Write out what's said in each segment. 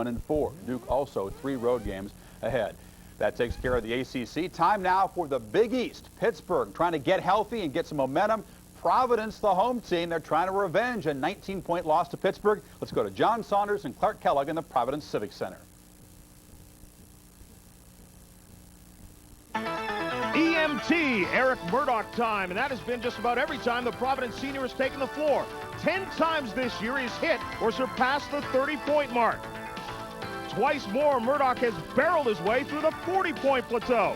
1-4. Duke also 3 road games ahead. That takes care of the ACC. Time now for the Big East. Pittsburgh trying to get healthy and get some momentum. Providence, the home team, they're trying to revenge a 19-point loss to Pittsburgh. Let's go to John Saunders and Clark Kellogg in the Providence Civic Center. EMT, Eric Murdoch time, and that has been just about every time the Providence senior has taken the floor. 10 times this year he's hit or surpassed the 30-point mark. Twice more, Murdoch has barreled his way through the 40-point plateau.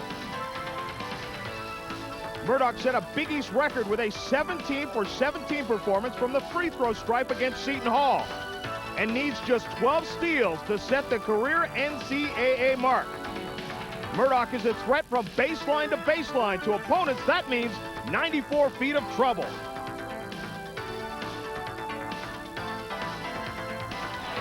Murdoch set a Big East record with a 17 for 17 performance from the free throw stripe against Seton Hall, and needs just 12 steals to set the career NCAA mark. Murdoch is a threat from baseline to baseline. To opponents, that means 94 feet of trouble.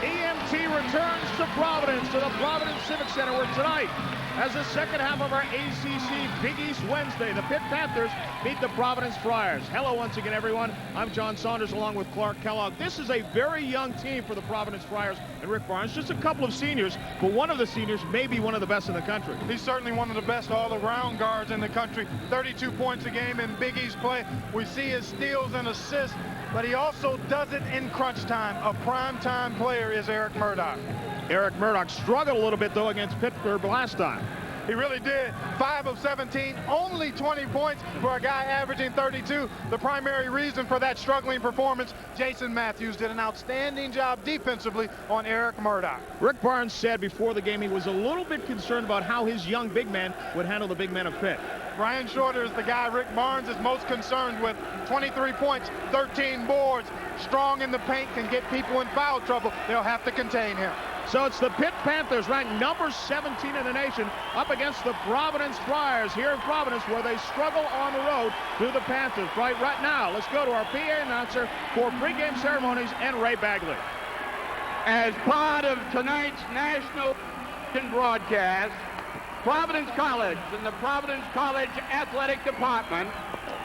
EMT returns to Providence, to the Providence Civic Center, where tonight, as the second half of our ACC Big East Wednesday, the Pitt Panthers beat the Providence Friars. Hello once again, everyone. I'm John Saunders along with Clark Kellogg. This is a very young team for the Providence Friars and Rick Barnes. Just a couple of seniors, but one of the seniors may be one of the best in the country. He's certainly one of the best all-around guards in the country. 32 points a game in Big East play. We see his steals and assists, but he also does it in crunch time. A prime-time player is Eric Murdoch. Eric Murdoch struggled a little bit, though, against Pittsburgh last time. He really did. 5 of 17, only 20 points for a guy averaging 32. The primary reason for that struggling performance, Jason Matthews did an outstanding job defensively on Eric Murdoch. Rick Barnes said before the game he was a little bit concerned about how his young big man would handle the big man of Pitt. Brian Shorter is the guy Rick Barnes is most concerned with. 23 points, 13 boards, strong in the paint, can get people in foul trouble. They'll have to contain him. So it's the Pitt Panthers, ranked number 17 in the nation, up against the Providence Friars here in Providence, where they struggle on the road to the Panthers. Right now, let's go to our PA announcer for pregame ceremonies and Ray Bagley. As part of tonight's national broadcast, Providence College and the Providence College Athletic Department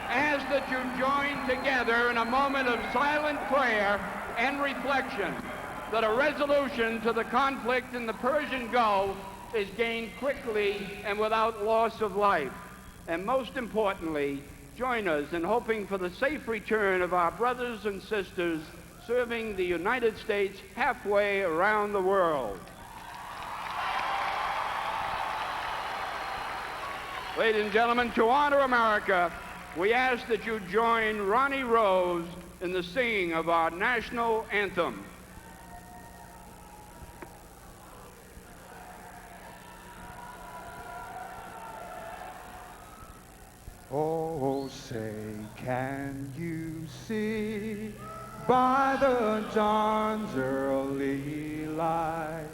ask that you join together in a moment of silent prayer and reflection that a resolution to the conflict in the Persian Gulf is gained quickly and without loss of life. And most importantly, join us in hoping for the safe return of our brothers and sisters serving the United States halfway around the world. Ladies and gentlemen, to honor America, we ask that you join Ronnie Rose in the singing of our national anthem. Oh, say, can you see by the dawn's early light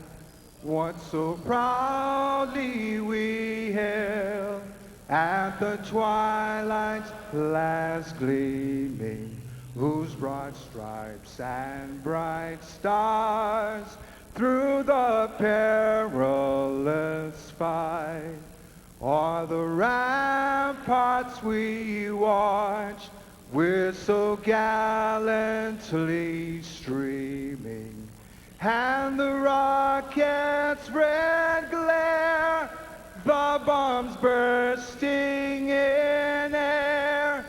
what so proudly we hailed at the twilight's last gleaming, whose broad stripes and bright stars through the perilous fight o'er the ramparts we watched, we're so gallantly streaming, and the rocket's red glare, the bombs bursting in air,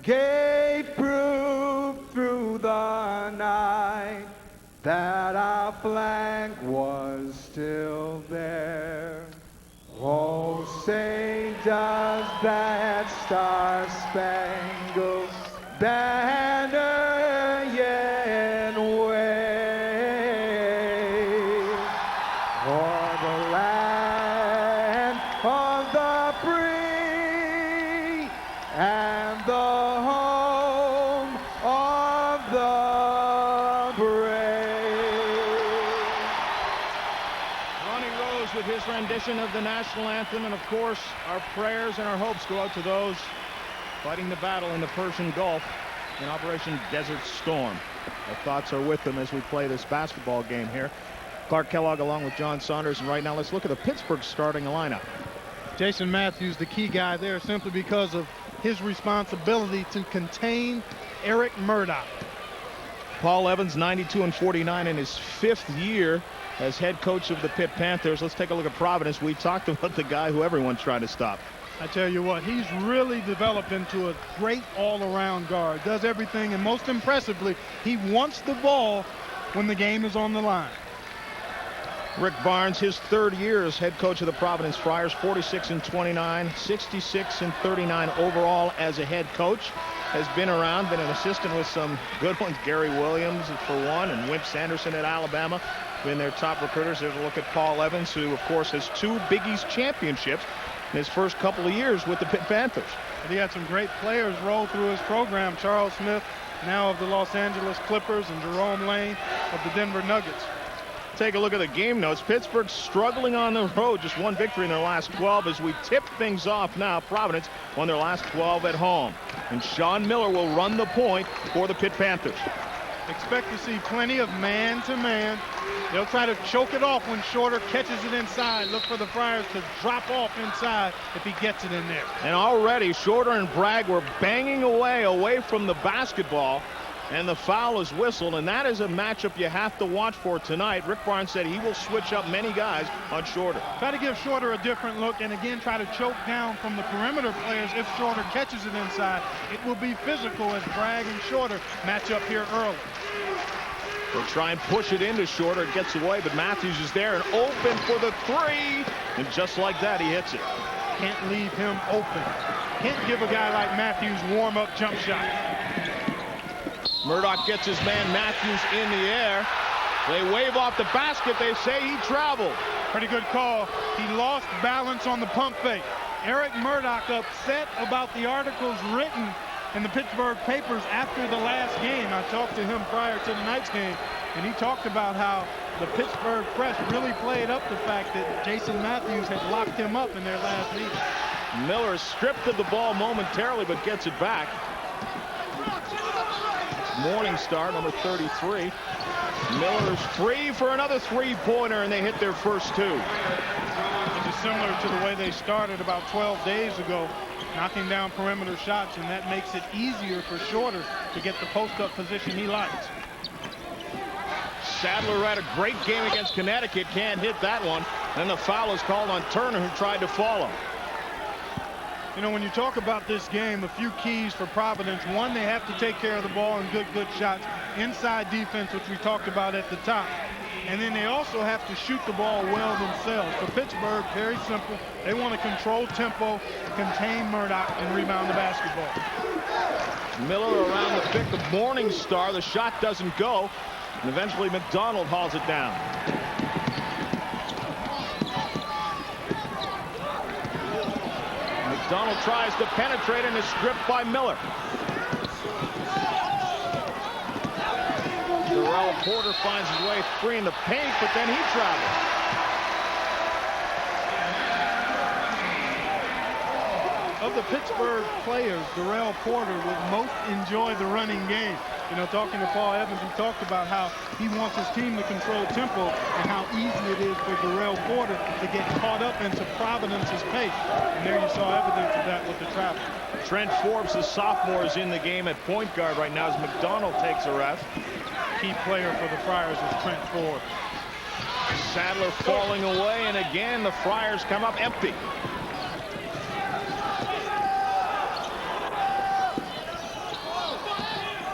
gave proof through the night that our flag was still there. Oh, say does that star-spangled banner yet wave o'er the land of the free and the home of the brave? Ronnie Rose with his rendition of the national anthem, and of course our prayers and our hopes go out to those fighting the battle in the Persian Gulf in Operation Desert Storm. Our thoughts are with them as we play this basketball game here. Clark Kellogg along with John Saunders, and right now let's look at the Pittsburgh starting lineup. Jason Matthews, the key guy there, simply because of his responsibility to contain Eric Murdoch. Paul Evans, 92 and 49 in his 5th year as head coach of the Pitt Panthers. Let's take a look at Providence. We talked about the guy who everyone's trying to stop. I tell you what, he's really developed into a great all-around guard. Does everything, and most impressively, he wants the ball when the game is on the line. Rick Barnes, his third year as head coach of the Providence Friars, 46-29, 66-39 overall as a head coach. Has been around, been an assistant with some good ones, Gary Williams for one, and Wimp Sanderson at Alabama, been their top recruiters. There's a look at Paul Evans, who of course has 2 Big East championships in his first couple of years with the Pitt Panthers. He had some great players roll through his program. Charles Smith, now of the Los Angeles Clippers, and Jerome Lane of the Denver Nuggets. Take a look at the game notes. Pittsburgh struggling on the road, just 1 victory in their last 12 as we tip things off now. Providence won their last 12 at home. And Sean Miller will run the point for the Pitt Panthers. Expect to see plenty of man-to-man. They'll try to choke it off when Shorter catches it inside. Look for the Friars to drop off inside if he gets it in there. And already Shorter and Bragg were banging away from the basketball. And the foul is whistled, and that is a matchup you have to watch for tonight. Rick Barnes said he will switch up many guys on Shorter. Try to give Shorter a different look, and again try to choke down from the perimeter players if Shorter catches it inside. It will be physical as Bragg and Shorter match up here early. They'll try and push it into Shorter. It gets away, but Matthews is there and open for the 3. And just like that, he hits it. Can't leave him open. Can't give a guy like Matthews warm-up jump shot. Murdoch gets his man Matthews in the air. They wave off the basket. They say he traveled. Pretty good call. He lost balance on the pump fake. Eric Murdoch upset about the articles written in the Pittsburgh papers after the last game. I talked to him prior to tonight's game, and he talked about how the Pittsburgh press really played up the fact that Jason Matthews had locked him up in their last meeting. Miller stripped of the ball momentarily, but gets it back. Morningstar, number 33. Miller's free for another 3-pointer, and they hit their first 2. Which is similar to the way they started about 12 days ago, knocking down perimeter shots, and that makes it easier for Shorter to get the post-up position he likes. Sadler had a great game against Connecticut, can't hit that one. Then the foul is called on Turner, who tried to follow. You know, when you talk about this game, a few keys for Providence. One, they have to take care of the ball and good shots. Inside defense, which we talked about at the top. And then they also have to shoot the ball well themselves. For Pittsburgh, very simple. They want to control tempo, contain Murdoch, and rebound the basketball. Miller around the pick of Morningstar. The shot doesn't go. And eventually McDonald hauls it down. McDonald tries to penetrate and is stripped by Miller. Darrell Porter finds his way free in the paint, but then he travels. Of the Pittsburgh players, Darrell Porter would most enjoy the running game. You know, talking to Paul Evans, he talked about how he wants his team to control tempo and how easy it is for Darrell Porter to get caught up into Providence's pace. And there you saw evidence of that with the travel. Trent Forbes, the sophomore, is in the game at point guard right now as McDonald takes a rest. Key player for the Friars is Trent Forbes. Sadler falling away, and again the Friars come up empty.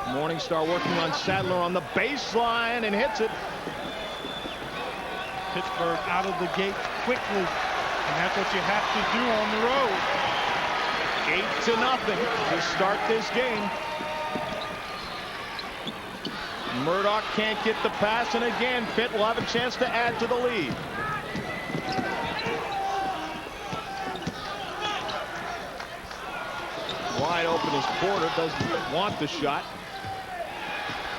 Morningstar working on Sadler on the baseline and hits it. Pittsburgh out of the gate quickly, and that's what you have to do on the road. 8-0 to start this game. Murdoch can't get the pass, and again Pitt will have a chance to add to the lead. Wide open as Porter doesn't want the shot.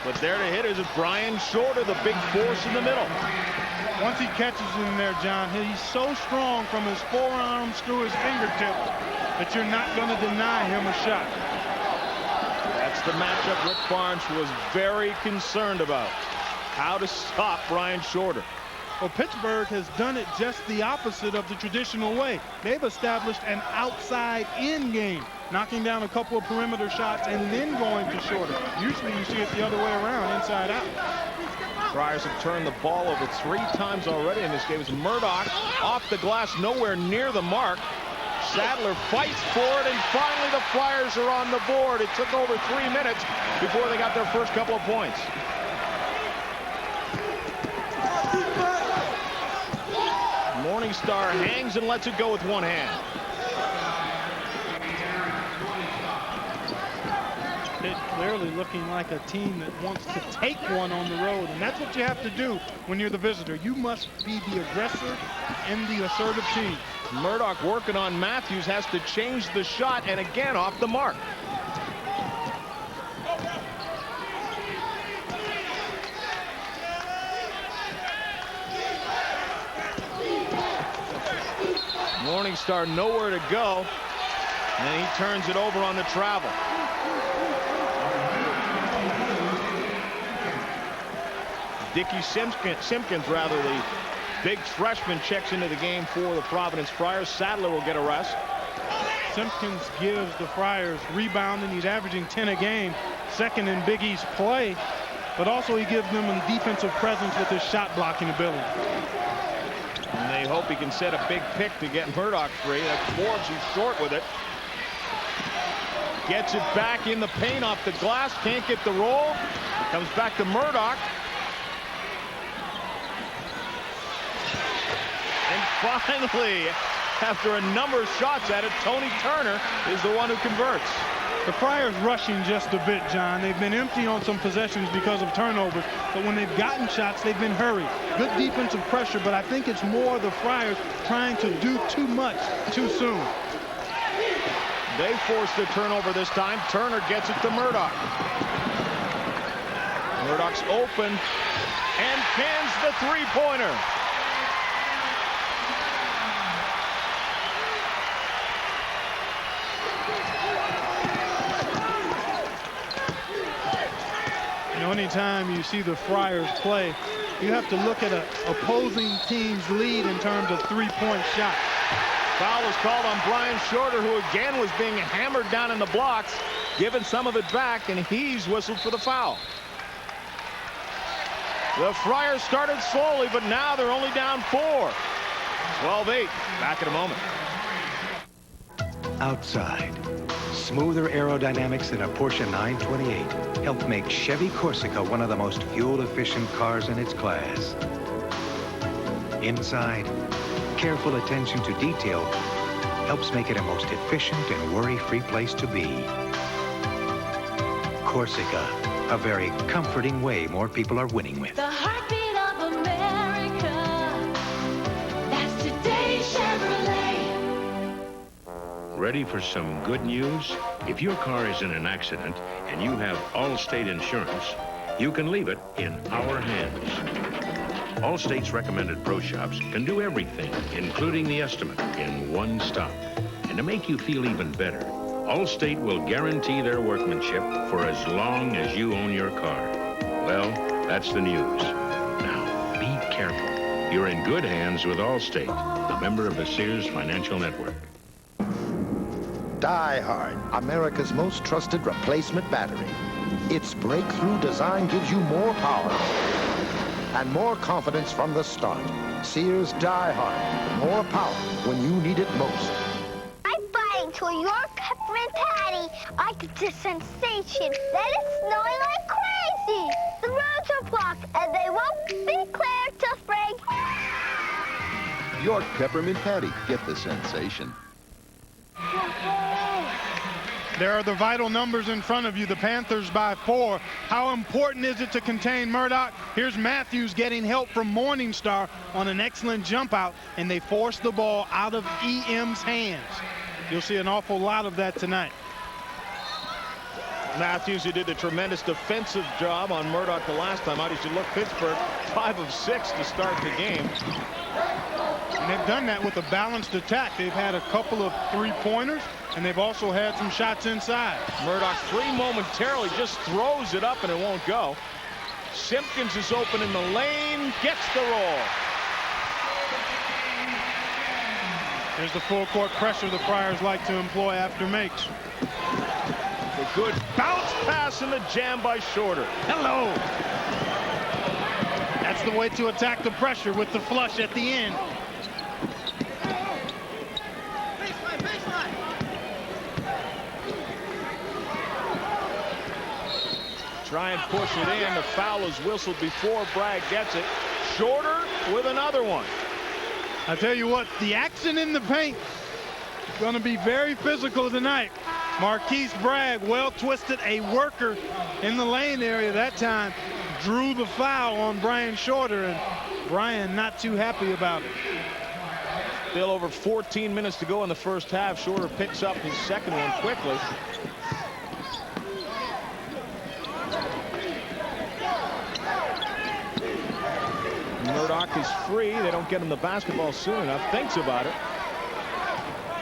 But there to hit is Brian Shorter, the big force in the middle. Once he catches in there, John, he's so strong from his forearms through his fingertips that you're not going to deny him a shot. That's the matchup Rick Barnes was very concerned about. How to stop Brian Shorter. Well, Pittsburgh has done it just the opposite of the traditional way. They've established an outside-in game, knocking down a couple of perimeter shots and then going to Shorter. Usually you see it the other way around, inside out. Friars have turned the ball over 3 times already in this game. It's Murdoch off the glass, nowhere near the mark. Sadler fights for it, and finally the Friars are on the board. It took over 3 minutes before they got their first couple of points. Morningstar hangs and lets it go with one hand. Pitt clearly looking like a team that wants to take one on the road, and that's what you have to do when you're the visitor. You must be the aggressor and the assertive team. Murdoch working on Matthews, has to change the shot, and again off the mark. Morningstar nowhere to go, and he turns it over on the travel. Dickey Simpkins, the big freshman, checks into the game for the Providence Friars. Sadler will get a rest. Simpkins gives the Friars rebounding. He's averaging 10 a game, second in Big East play, but also he gives them a defensive presence with his shot blocking ability. And they hope he can set a big pick to get Murdoch free. That's Forbes, who's short with it. Gets it back in the paint off the glass, can't get the roll. Comes back to Murdoch. And finally, after a number of shots at it, Tony Turner is the one who converts. The Friars rushing just a bit, John. They've been empty on some possessions because of turnovers, but when they've gotten shots, they've been hurried. Good defensive pressure, but I think it's more the Friars trying to do too much too soon. They forced the turnover this time. Turner gets it to Murdoch. Murdoch's open and cans the three-pointer. Anytime you see the Friars play, you have to look at an opposing team's lead in terms of three-point shots. Foul was called on Brian Shorter, who again was being hammered down in the blocks, giving some of it back, and he's whistled for the foul. The Friars started slowly, but now they're only down 4. 12-8. Back in a moment. Outside, smoother aerodynamics than a Porsche 928 helped make Chevy Corsica one of the most fuel-efficient cars in its class. Inside, careful attention to detail helps make it a most efficient and worry-free place to be. Corsica, a very comforting way more people are winning with. The heartbeat of America. That's today's Chevrolet. Ready for some good news? If your car is in an accident and you have Allstate insurance, you can leave it in our hands. Allstate's recommended pro shops can do everything, including the estimate, in one stop. And to make you feel even better, Allstate will guarantee their workmanship for as long as you own your car. Well, that's the news. Now, be careful. You're in good hands with Allstate, a member of the Sears Financial Network. Die Hard, America's most trusted replacement battery. Its breakthrough design gives you more power and more confidence from the start. Sears Die Hard, more power when you need it most. I'm fighting to your peppermint patty. I get the sensation that it's snowing like crazy. The roads are blocked and they won't be clear till spring. York Peppermint Patty. Get the sensation. There are the vital numbers in front of you. The Panthers by 4. How important is it to contain Murdoch? Here's Matthews getting help from Morningstar on an excellent jump out, and they force the ball out of EM's hands. You'll see an awful lot of that tonight. Matthews, who did a tremendous defensive job on Murdoch the last time out. He should look Pittsburgh 5 of 6 to start the game. And they've done that with a balanced attack. They've had a couple of three-pointers, and they've also had some shots inside. Murdoch free momentarily, just throws it up and it won't go. Simpkins is open in the lane, gets the roll. There's the full court pressure the Friars like to employ after makes. A good bounce pass and the jam by Shorter. Hello. the way to attack the pressure with the flush at the end. Try and push it in. The foul is whistled before Bragg gets it. Shorter with another one. I tell you what, the action in the paint is going to be very physical tonight. Marquise Bragg, well twisted, a worker in the lane area that time, drew the foul on Brian Shorter, and Brian not too happy about it. Still over 14 minutes to go in the first half. Shorter picks up his second one quickly. Murdoch is free. They don't get him the basketball soon enough. Thinks about it.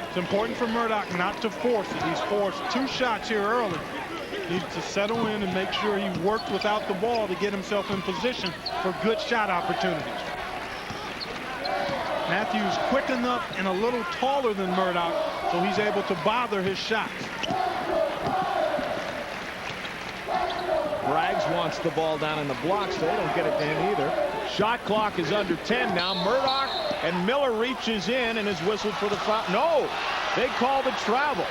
It's important for Murdoch not to force it. He's forced 2 shots here early. He needs to settle in and make sure he worked without the ball to get himself in position for good shot opportunities. Matthews quick enough and a little taller than Murdoch, so he's able to bother his shots. Braggs wants the ball down in the blocks. They don't get it to him either. Shot clock is under 10 now. Murdoch and Miller reaches in and is whistled for the foul. No, they call the travel.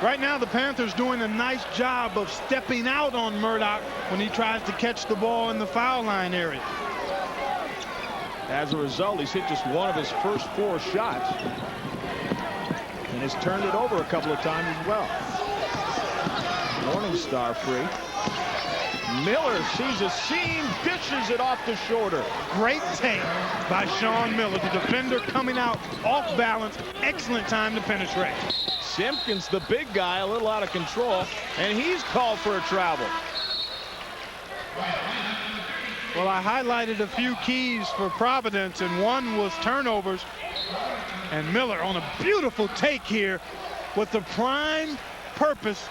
Right now the Panthers doing a nice job of stepping out on Murdoch when he tries to catch the ball in the foul line area. As a result, he's hit just one of his first 4 shots and has turned it over a couple of times as well. Morningstar free. Miller sees a seam, dishes it off to Shorter. Great take by Sean Miller, the defender coming out off balance. Excellent time to penetrate. Simpkins, the big guy, a little out of control, and he's called for a travel. Well, I highlighted a few keys for Providence, and one was turnovers. And Miller on a beautiful take here with the prime purpose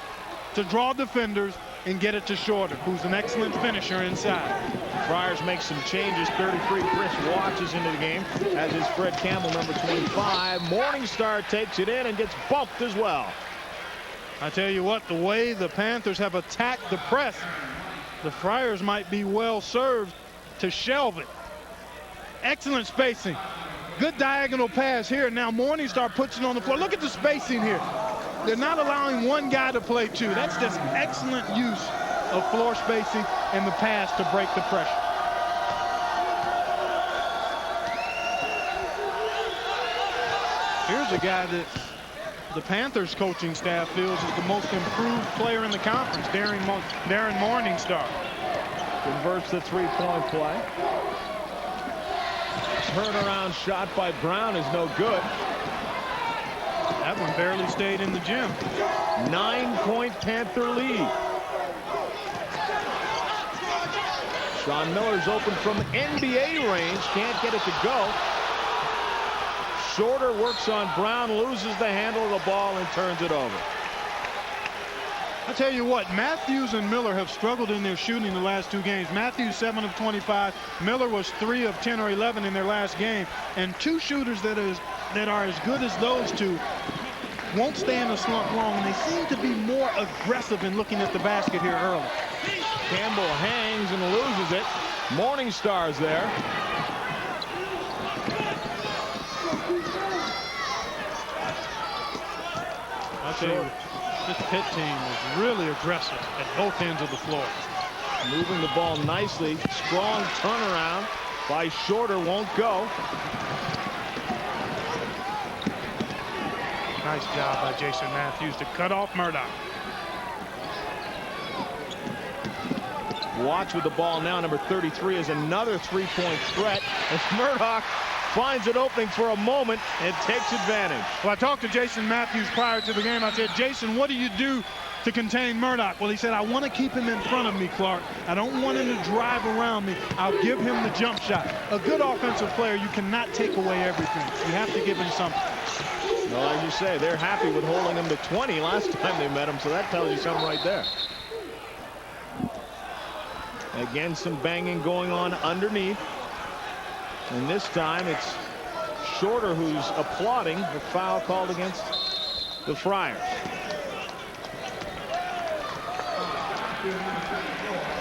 to draw defenders and get it to Shorter, who's an excellent finisher inside. Friars make some changes. 33, Chris Watts is into the game, as is Fred Campbell, number 25. Morningstar takes it in and gets bumped as well. I tell you what, the way the Panthers have attacked the press, the Friars might be well served to shelve it. Excellent spacing. Good diagonal pass here. Now Morningstar puts it on the floor. Look at the spacing here. They're not allowing one guy to play 2. That's just excellent use of floor spacing and the pass to break the pressure. Here's a guy that the Panthers coaching staff feels is the most improved player in the conference, Darren Morningstar. Converts the 3-point play. Turnaround shot by Brown is no good. That one barely stayed in the gym. 9-point Panther lead. Sean Miller's open from NBA range. Can't get it to go. Shorter works on Brown, loses the handle of the ball and turns it over. I tell you what, Matthews and Miller have struggled in their shooting the last 2 games. Matthews 7 of 25. Miller was 3 of 10 or 11 in their last game. And 2 shooters that are as good as those 2 won't stay in the slump long, and they seem to be more aggressive in looking at the basket here early. Campbell hangs and loses it. Morningstar's there. I'll tell you, this Pitt team is really aggressive at both ends of the floor. Moving the ball nicely. Strong turnaround by Shorter, won't go. Nice job by Jason Matthews to cut off Murdoch. Watch with the ball now. Number 33 is another 3-point threat as Murdoch finds an opening for a moment and takes advantage. Well, I talked to Jason Matthews prior to the game. I said, Jason, what do you do to contain Murdoch? Well, he said, I want to keep him in front of me, Clark. I don't want him to drive around me. I'll give him the jump shot. A good offensive player, you cannot take away everything. You have to give him something. Well, as you say, they're happy with holding him to 20 last time they met him, so that tells you something right there. Again, some banging going on underneath. And this time it's Shorter who's applauding the foul called against the Friars.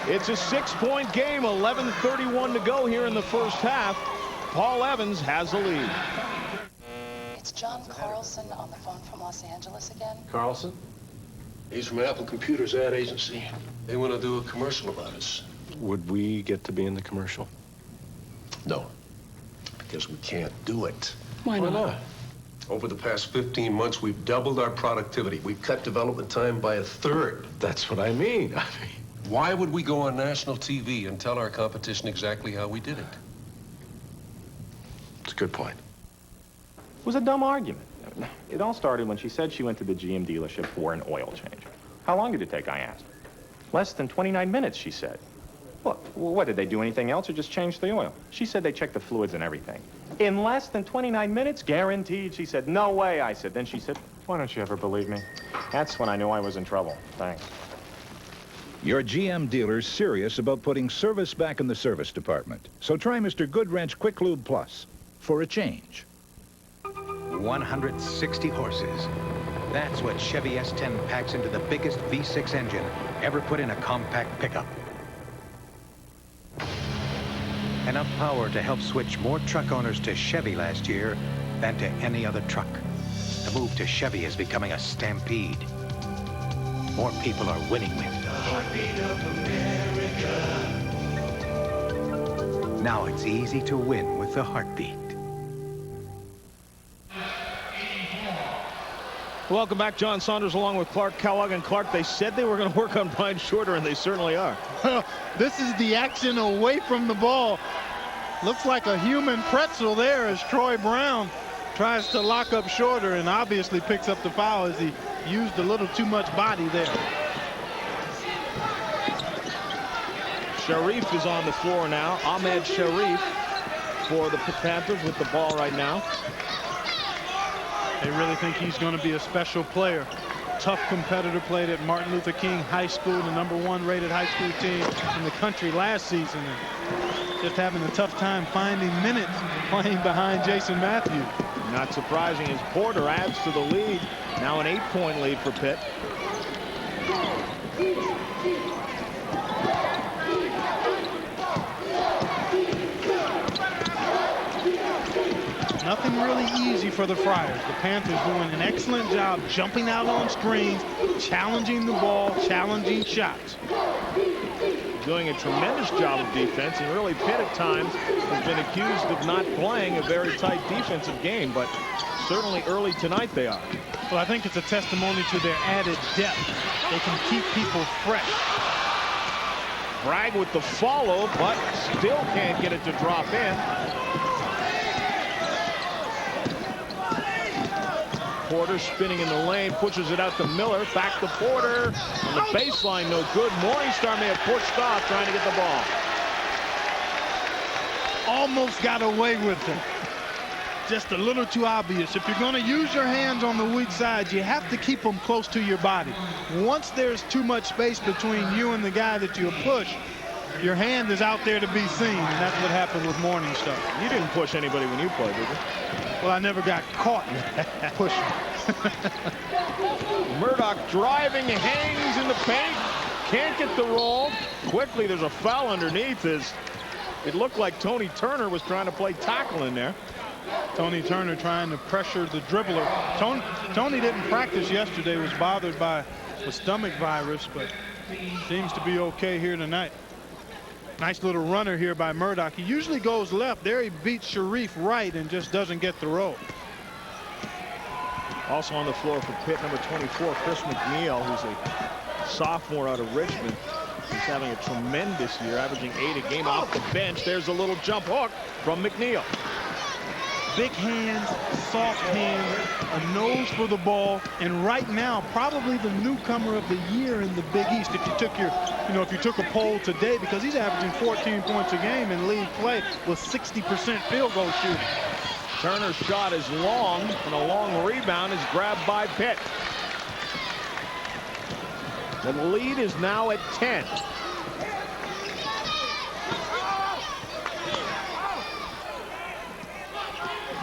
It's a 6-point game. 11:31 to go here in the first half. Paul Evans has the lead. It's John Carlson on the phone from Los Angeles again. Carlson? He's from Apple Computers ad agency. They want to do a commercial about us. Would we get to be in the commercial? No, because we can't do it. Why not? Over the past 15 months, we've doubled our productivity. We've cut development time by 1/3. That's what I mean. Why would we go on national TV and tell our competition exactly how we did it? It's a good point. It was a dumb argument. It all started when she said she went to the GM dealership for an oil change. How long did it take, I asked. Less than 29 minutes, she said. Look, what, did they do anything else or just change the oil? She said they checked the fluids and everything. In less than 29 minutes? Guaranteed. She said, no way, I said. Then she said, why don't you ever believe me? That's when I knew I was in trouble. Thanks. Your GM dealer's serious about putting service back in the service department. So try Mr. Goodwrench Quick Lube Plus for a change. 160 horses. That's what Chevy S10 packs into the biggest V6 engine ever put in a compact pickup. Enough power to help switch more truck owners to Chevy last year than to any other truck. The move to Chevy is becoming a stampede. More people are winning with the heartbeat of America. Now it's easy to win with the heartbeat. Welcome back. John Saunders along with Clark Kellogg. And Clark, they said they were going to work on Brian Shorter, and they certainly are. This is the action away from the ball. Looks like a human pretzel there as Troy Brown tries to lock up Shorter and obviously picks up the foul as he used a little too much body there. Sharif is on the floor now. Ahmed Sharif for the Panthers with the ball right now. They really think he's going to be a special player. Tough competitor, played at Martin Luther King High School, the #1 rated high school team in the country last season. And just having a tough time finding minutes playing behind Jason Matthews. Not surprising as Porter adds to the lead. Now an 8-point lead for Pitt. Nothing really easy for the Friars. The Panthers doing an excellent job jumping out on screens, challenging the ball, challenging shots. Doing a tremendous job of defense, and really Pitt at times has been accused of not playing a very tight defensive game, but certainly early tonight they are. Well, I think it's a testimony to their added depth. They can keep people fresh. Bragg with the follow, but still can't get it to drop in. Porter spinning in the lane, pushes it out to Miller, back to Porter. On the baseline, no good. Morningstar may have pushed off trying to get the ball. Almost got away with it. Just a little too obvious. If you're going to use your hands on the weak side, you have to keep them close to your body. Once there's too much space between you and the guy that you push, your hand is out there to be seen, and that's what happened with Morningstar. You didn't push anybody when you played, did you? Well, I never got caught pushing. Murdoch driving, hangs in the paint, can't get the roll. Quickly, there's a foul underneath. It looked like Tony Turner was trying to play tackle in there. Tony Turner trying to pressure the dribbler. Tony didn't practice yesterday, was bothered by the stomach virus, but seems to be okay here tonight. Nice little runner here by Murdoch. He usually goes left. There he beats Sharif right and just doesn't get the roll. Also on the floor for Pitt, number 24, Chris McNeil, who's a sophomore out of Richmond. He's having a tremendous year, averaging 8 a game off the bench. There's a little jump hook from McNeil. Big hands, soft hands, a nose for the ball, and right now probably the newcomer of the year in the Big East. If you took if you took a poll today, because he's averaging 14 points a game in league play with 60% field goal shooting. Turner's shot is long, and a long rebound is grabbed by Pitt. The lead is now at 10.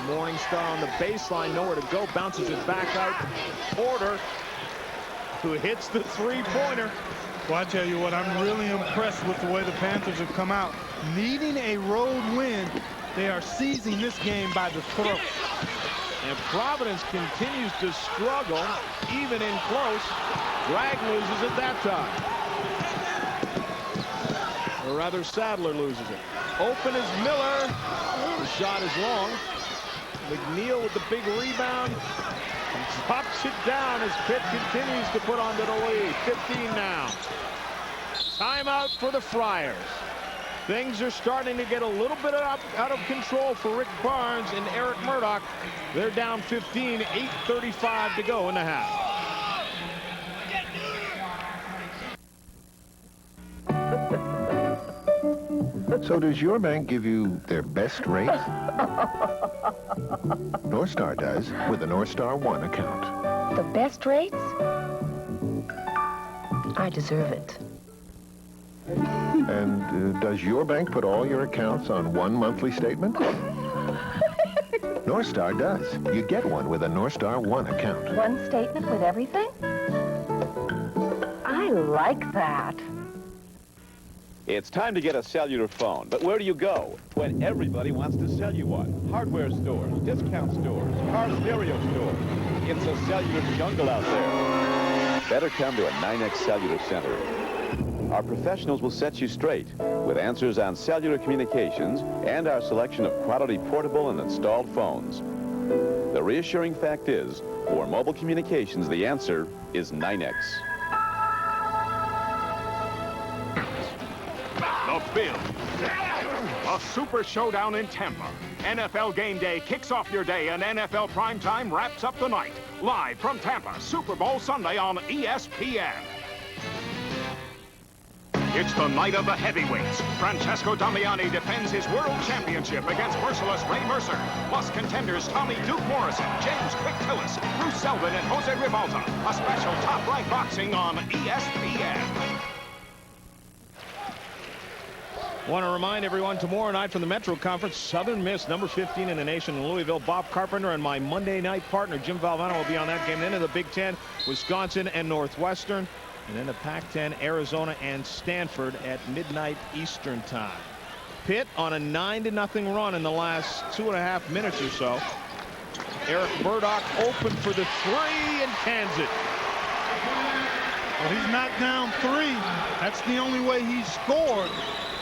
Morningstar on the baseline, nowhere to go, bounces it back out. Porter, who hits the three-pointer. Well, I tell you what, I'm really impressed with the way the Panthers have come out. Needing a road win, they are seizing this game by the throat. And Providence continues to struggle, even in close. Bragg loses at that time. Or rather, Sadler loses it. Open is Miller. The shot is long. McNeil with the big rebound. Drops it down as Pitt continues to put on to the lead. 15 now. Timeout for the Friars. Things are starting to get a little bit out of control for Rick Barnes and Eric Murdoch. They're down 15, 8:35 to go in the half. So does your bank give you their best rates? North Star does with the North Star One account. The best rates? I deserve it. And does your bank put all your accounts on one monthly statement? North Star does. You get one with a North Star One account. One statement with everything? I like that. It's time to get a cellular phone, but where do you go when everybody wants to sell you one? Hardware stores, discount stores, car stereo stores. It's a cellular jungle out there. Better come to a NYNEX Cellular Center. Our professionals will set you straight with answers on cellular communications and our selection of quality portable and installed phones. The reassuring fact is, for mobile communications, the answer is NYNEX. The Bills. A super showdown in Tampa. NFL Game Day kicks off your day and NFL Primetime wraps up the night. Live from Tampa, Super Bowl Sunday on ESPN. It's the night of the heavyweights. Francesco Damiani defends his world championship against merciless Ray Mercer. Plus contenders Tommy Duke Morrison, James Quick Tillis, Bruce Selvin, and Jose Rivalta. A special Top Rank Boxing on ESPN. Want to remind everyone, tomorrow night from the Metro Conference, Southern Miss, number 15 in the nation in Louisville. Bob Carpenter and my Monday night partner, Jim Valvano, will be on that game. Then in the Big Ten, Wisconsin and Northwestern. And then the Pac-10, Arizona and Stanford at midnight Eastern time. Pitt on a 9-0 run in the last 2.5 minutes or so. Eric Murdoch open for the three and cans it. Well, he's knocked down 3. That's the only way he's scored.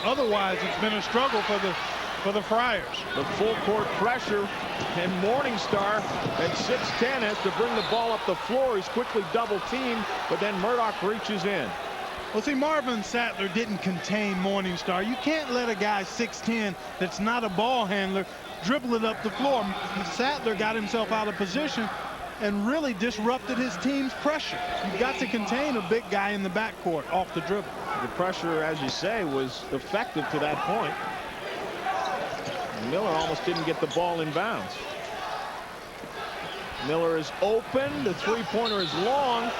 Otherwise, it's been a struggle for the Friars. The full court pressure, and Morningstar at 6'10" has to bring the ball up the floor. He's quickly double teamed, but then Murdoch reaches in. Well, see, Marvin Sattler didn't contain Morningstar. You can't let a guy 6'10" that's not a ball handler dribble it up the floor. Sattler got himself out of position and really disrupted his team's pressure. You've got to contain a big guy in the backcourt off the dribble. The pressure, as you say, was effective to that point. Miller almost didn't get the ball in bounds. Miller is open. The three-pointer is long.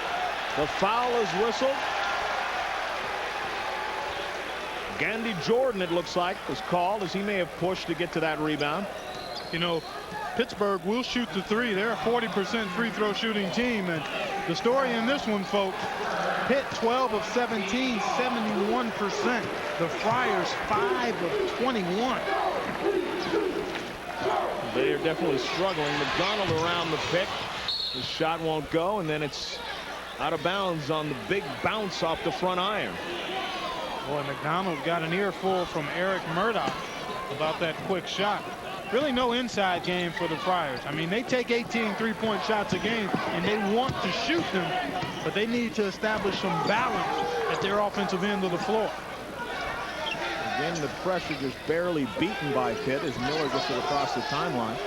The foul is whistled. Gandy Jordan, it looks like, was called as he may have pushed to get to that rebound. You know, Pittsburgh will shoot the 3. They're a 40% free throw shooting team. And the story in this one, folks, Pitt 12 of 17, 71%. The Friars 5 of 21. They are definitely struggling. McDonald around the pick. The shot won't go, and then it's out of bounds on the big bounce off the front iron. Boy, McDonald got an earful from Eric Murdoch about that quick shot. Really no inside game for the Friars. I mean, they take 18 three-point shots a game, and they want to shoot them, but they need to establish some balance at their offensive end of the floor. Again, the pressure just barely beaten by Pitt as Miller gets it across the timeline.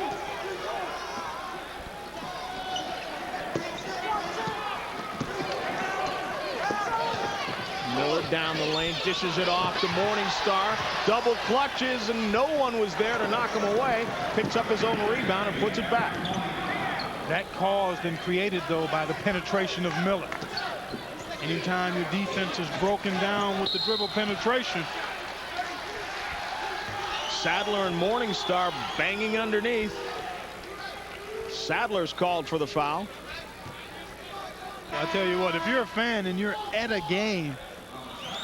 Miller down the lane, dishes it off to Morningstar. Double clutches, and no one was there to knock him away. Picks up his own rebound and puts it back. That caused and created, though, by the penetration of Miller. Anytime your defense is broken down with the dribble penetration. Sadler and Morningstar banging underneath. Sadler's called for the foul. I tell you what, if you're a fan and you're at a game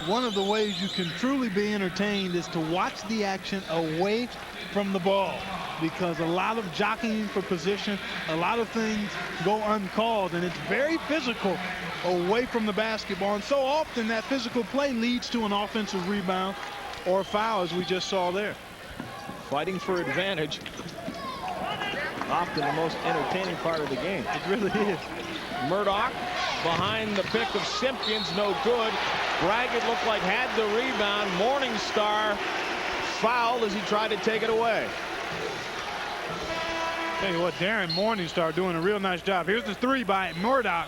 one of the ways you can truly be entertained is to watch the action away from the ball, because a lot of jockeying for position, a lot of things go uncalled, and it's very physical away from the basketball. And so often that physical play leads to an offensive rebound or a foul, as we just saw there. Fighting for advantage. Often the most entertaining part of the game. It really is. Murdoch behind the pick of Simpkins, no good. Bragg, it looked like, had the rebound. Morningstar fouled as he tried to take it away. Tell you what, Darren Morningstar doing a real nice job. Here's the three by Murdoch.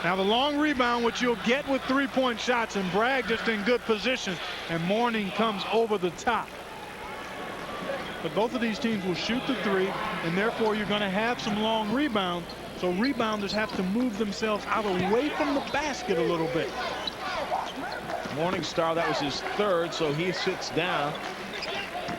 Now the long rebound, which you'll get with three-point shots, and Bragg just in good position, and Morning comes over the top. But both of these teams will shoot the three, and therefore you're going to have some long rebounds. So rebounders have to move themselves out away from the basket a little bit. Morningstar, that was his third, so he sits down.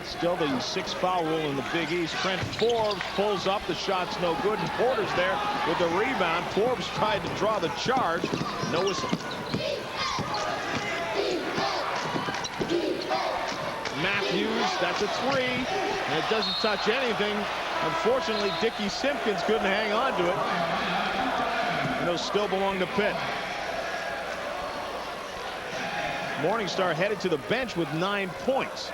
Still the 6 foul rule in the Big East. Trent Forbes pulls up. The shot's no good, and Porter's there with the rebound. Forbes tried to draw the charge. No whistle. Matthews, that's a three, and it doesn't touch anything. Unfortunately, Dickie Simpkins couldn't hang on to it. And it'll still belong to Pitt. Morningstar headed to the bench with 9 points.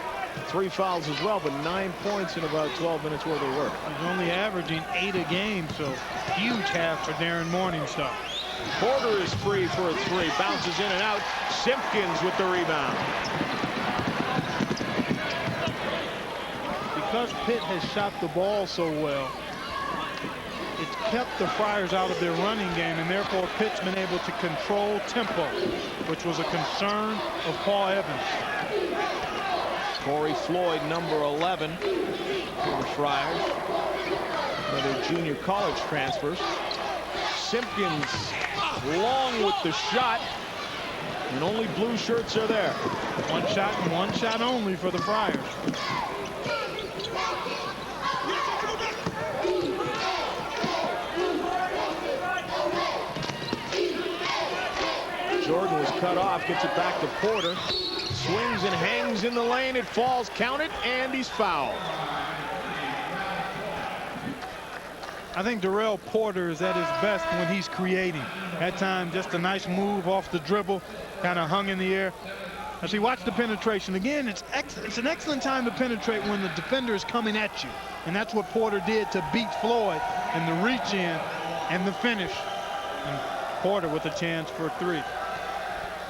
3 fouls as well, but 9 points in about 12 minutes worth of work. He's only averaging 8 a game, so huge half for Darren Morningstar. Porter is free for a three, bounces in and out. Simpkins with the rebound. Because Pitt has shot the ball so well, it's kept the Friars out of their running game, and therefore Pitt's been able to control tempo, which was a concern of Paul Evans. Corey Floyd, number 11 for the Friars. Another junior college transfers. Simpkins long with the shot, and only blue shirts are there. One shot and one shot only for the Friars. Jordan was cut off, gets it back to Porter. Swings and hangs in the lane. It falls, count it, and he's fouled. I think Darrell Porter is at his best when he's creating. That time, just a nice move off the dribble, kind of hung in the air. As you watch the penetration, again, it's an excellent time to penetrate when the defender is coming at you. And that's what Porter did to beat Floyd, and the reach in and the finish. And Porter with a chance for a three.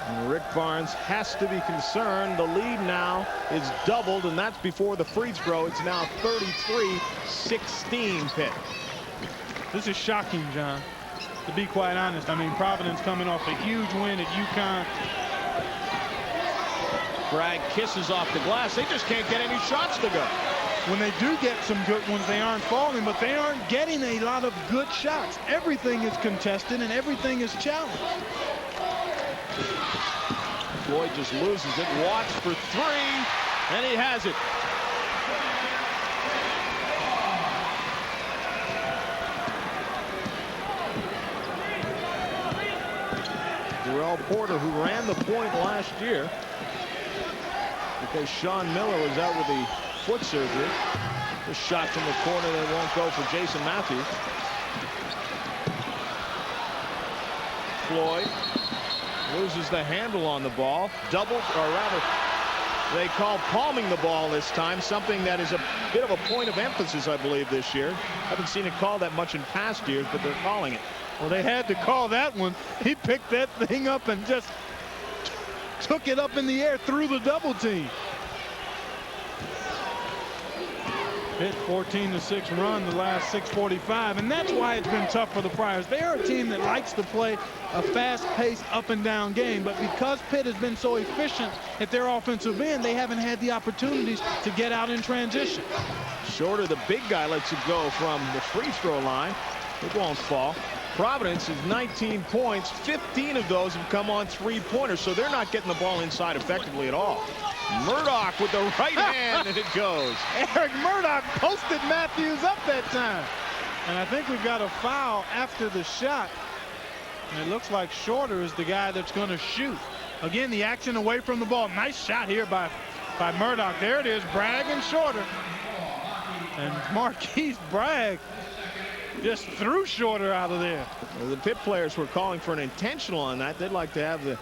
And Rick Barnes has to be concerned. The lead now is doubled, and that's before the free throw. It's now 33-16 Pitt. This is shocking, John, to be quite honest. I mean, Providence coming off a huge win at UConn. Bragg kisses off the glass. They just can't get any shots to go. When they do get some good ones, they aren't falling, but they aren't getting a lot of good shots. Everything is contested and everything is challenged. Floyd just loses it. Watts for three, and he has it. Darrell Porter, who ran the point last year because Sean Miller was out with the foot surgery. The shot from the corner that won't go for Jason Matthews. Floyd loses the handle on the ball. Double, or rather, they call palming the ball this time, something that is a bit of a point of emphasis, I believe, this year. Haven't seen it called that much in past years, but they're calling it. Well, they had to call that one. He picked that thing up and just took it up in the air through the double team. Pitt 14-6 run the last 6:45, and that's why it's been tough for the Friars. They are a team that likes to play a fast-paced, up-and-down game, but because Pitt has been so efficient at their offensive end, they haven't had the opportunities to get out in transition. Shorter, the big guy lets it go from the free throw line. It won't fall. Providence is 19 points. 15 of those have come on three-pointers, so they're not getting the ball inside effectively at all. Murdoch with the right hand, and it goes. Eric Murdoch posted Matthews up that time. And I think we've got a foul after the shot. And it looks like Shorter is the guy that's going to shoot. Again, the action away from the ball. Nice shot here by Murdoch. There it is, Bragg and Shorter. And Marquise Bragg just threw Shorter out of there. The Pitt players were calling for an intentional on that. They'd like to have the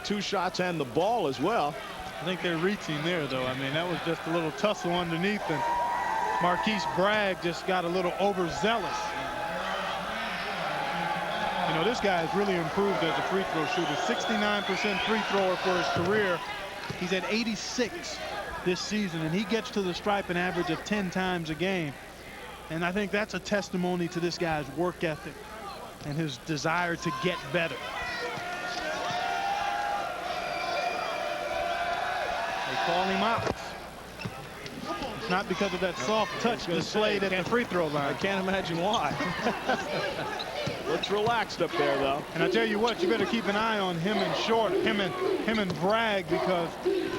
2 shots and the ball as well. I think they're reaching there, though. I mean, that was just a little tussle underneath, and Marquise Bragg just got a little overzealous. You know, this guy has really improved as a free throw shooter. 69% free thrower for his career. He's at 86 this season, and he gets to the stripe an average of 10 times a game. And I think that's a testimony to this guy's work ethic and his desire to get better. They call him out. It's not because of that soft touch displayed at the free throw line. I can't imagine why. Looks relaxed up there, though. And I tell you what, you better keep an eye on him and Short, him and Bragg, because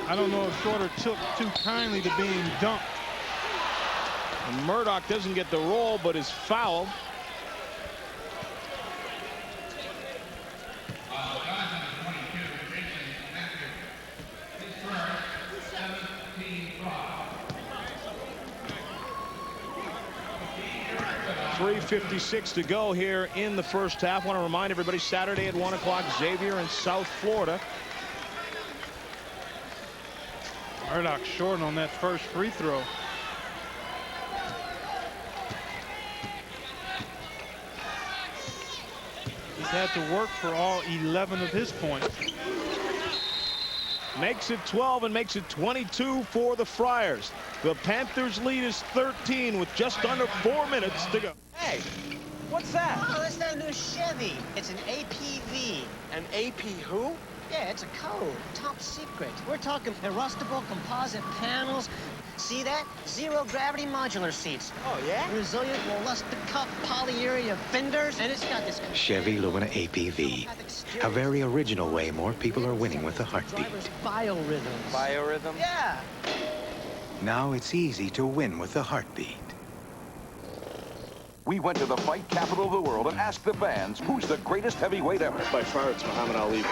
I don't know if Shorter took too kindly to being dunked. And Murdoch doesn't get the roll, but is fouled. .356 to go here in the first half. I want to remind everybody, Saturday at 1 o'clock, Xavier in South Florida. Murdoch short on that first free throw. He's had to work for all 11 of his points. Makes it 12 and makes it 22 for the Friars. The Panthers lead is 13 with just under 4 minutes to go. Hey, what's that? Oh, that's that new Chevy. It's an APV. An AP who? Yeah, it's a code. Top secret. We're talking irrustable composite panels. See that? Zero gravity modular seats. Oh, yeah? Resilient mollustic cup polyurea fenders. And it's got this Chevy Lumina APV. A very original way more people are winning with the heartbeat. biorhythms. Biorhythm? Yeah. Now it's easy to win with the heartbeat. We went to the fight capital of the world and asked the fans, who's the greatest heavyweight ever? By far, it's Muhammad Ali.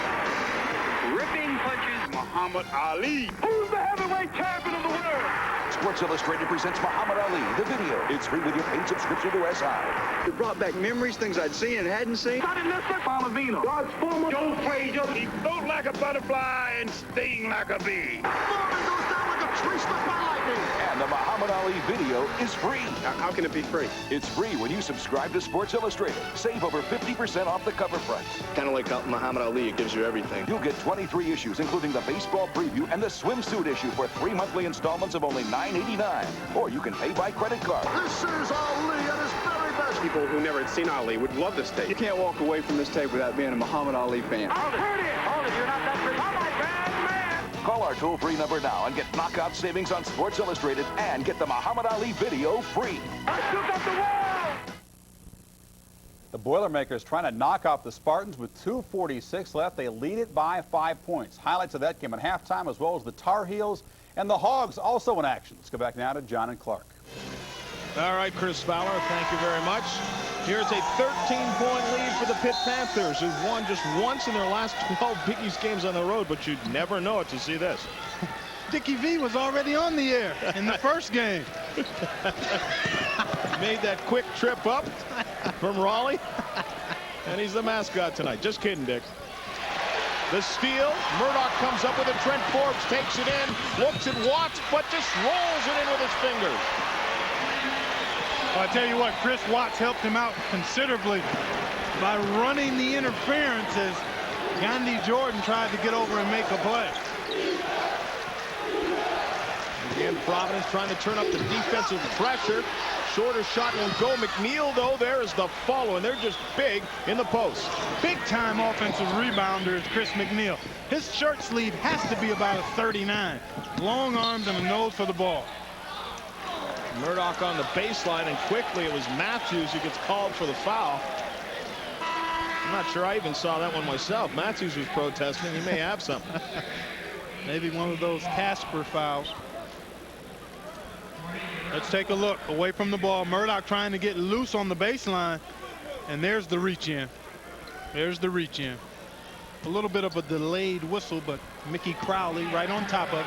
Ripping punches, Muhammad Ali. Who's the heavyweight champion of the world? Sports Illustrated presents Muhammad Ali, the video. It's free with your paid subscription to SI. It brought back memories, things I'd seen and hadn't seen. Palavino, God's former Joe Frazier. He float like a butterfly and sting like a bee. And the Muhammad Ali video is free. How can it be free? It's free when you subscribe to Sports Illustrated. Save over 50% off the cover price. Kind of like Muhammad Ali, it gives you everything. You'll get 23 issues, including the baseball preview and the swimsuit issue for 3 monthly installments of only $9.89. Or you can pay by credit card. This is Ali at his very best. People who never had seen Ali would love this tape. You can't walk away from this tape without being a Muhammad Ali fan. Hold it, you're not that pretty. Oh, my bad man. Call our toll-free number now and get knockout savings on Sports Illustrated and get the Muhammad Ali video free. I took up the wall. The Boilermakers trying to knock off the Spartans with 2:46 left. They lead it by 5 points. Highlights of that came at halftime, as well as the Tar Heels and the Hogs also in action. Let's go back now to John and Clark. All right, Chris Fowler, thank you very much. Here's a 13-point lead for the Pitt Panthers, who've won just once in their last 12 Big East games on the road, but you'd never know it to see this. Dickie V was already on the air in the first game. Made that quick trip up from Raleigh, and he's the mascot tonight. Just kidding, Dick. The steal. Murdoch comes up with it. Trent Forbes takes it in, looks at Watts, but just rolls it in with his fingers. Well, I tell you what, Chris Watts helped him out considerably by running the interference as Gandhi Jordan tried to get over and make a play. Again, Providence trying to turn up the defensive pressure. Shorter shot will go. McNeil, though, there is the follow, and they're just big in the post. Big-time offensive rebounder is Chris McNeil. His shirt sleeve has to be about a 39. Long arms and a nose for the ball. Murdoch on the baseline, and quickly it was Matthews who gets called for the foul. I'm not sure I even saw that one myself. Matthews was protesting. He may have something. Maybe one of those Casper fouls. Let's take a look away from the ball. Murdoch trying to get loose on the baseline, and there's the reach in. There's the reach in. A little bit of a delayed whistle, but Mickey Crowley right on top of it.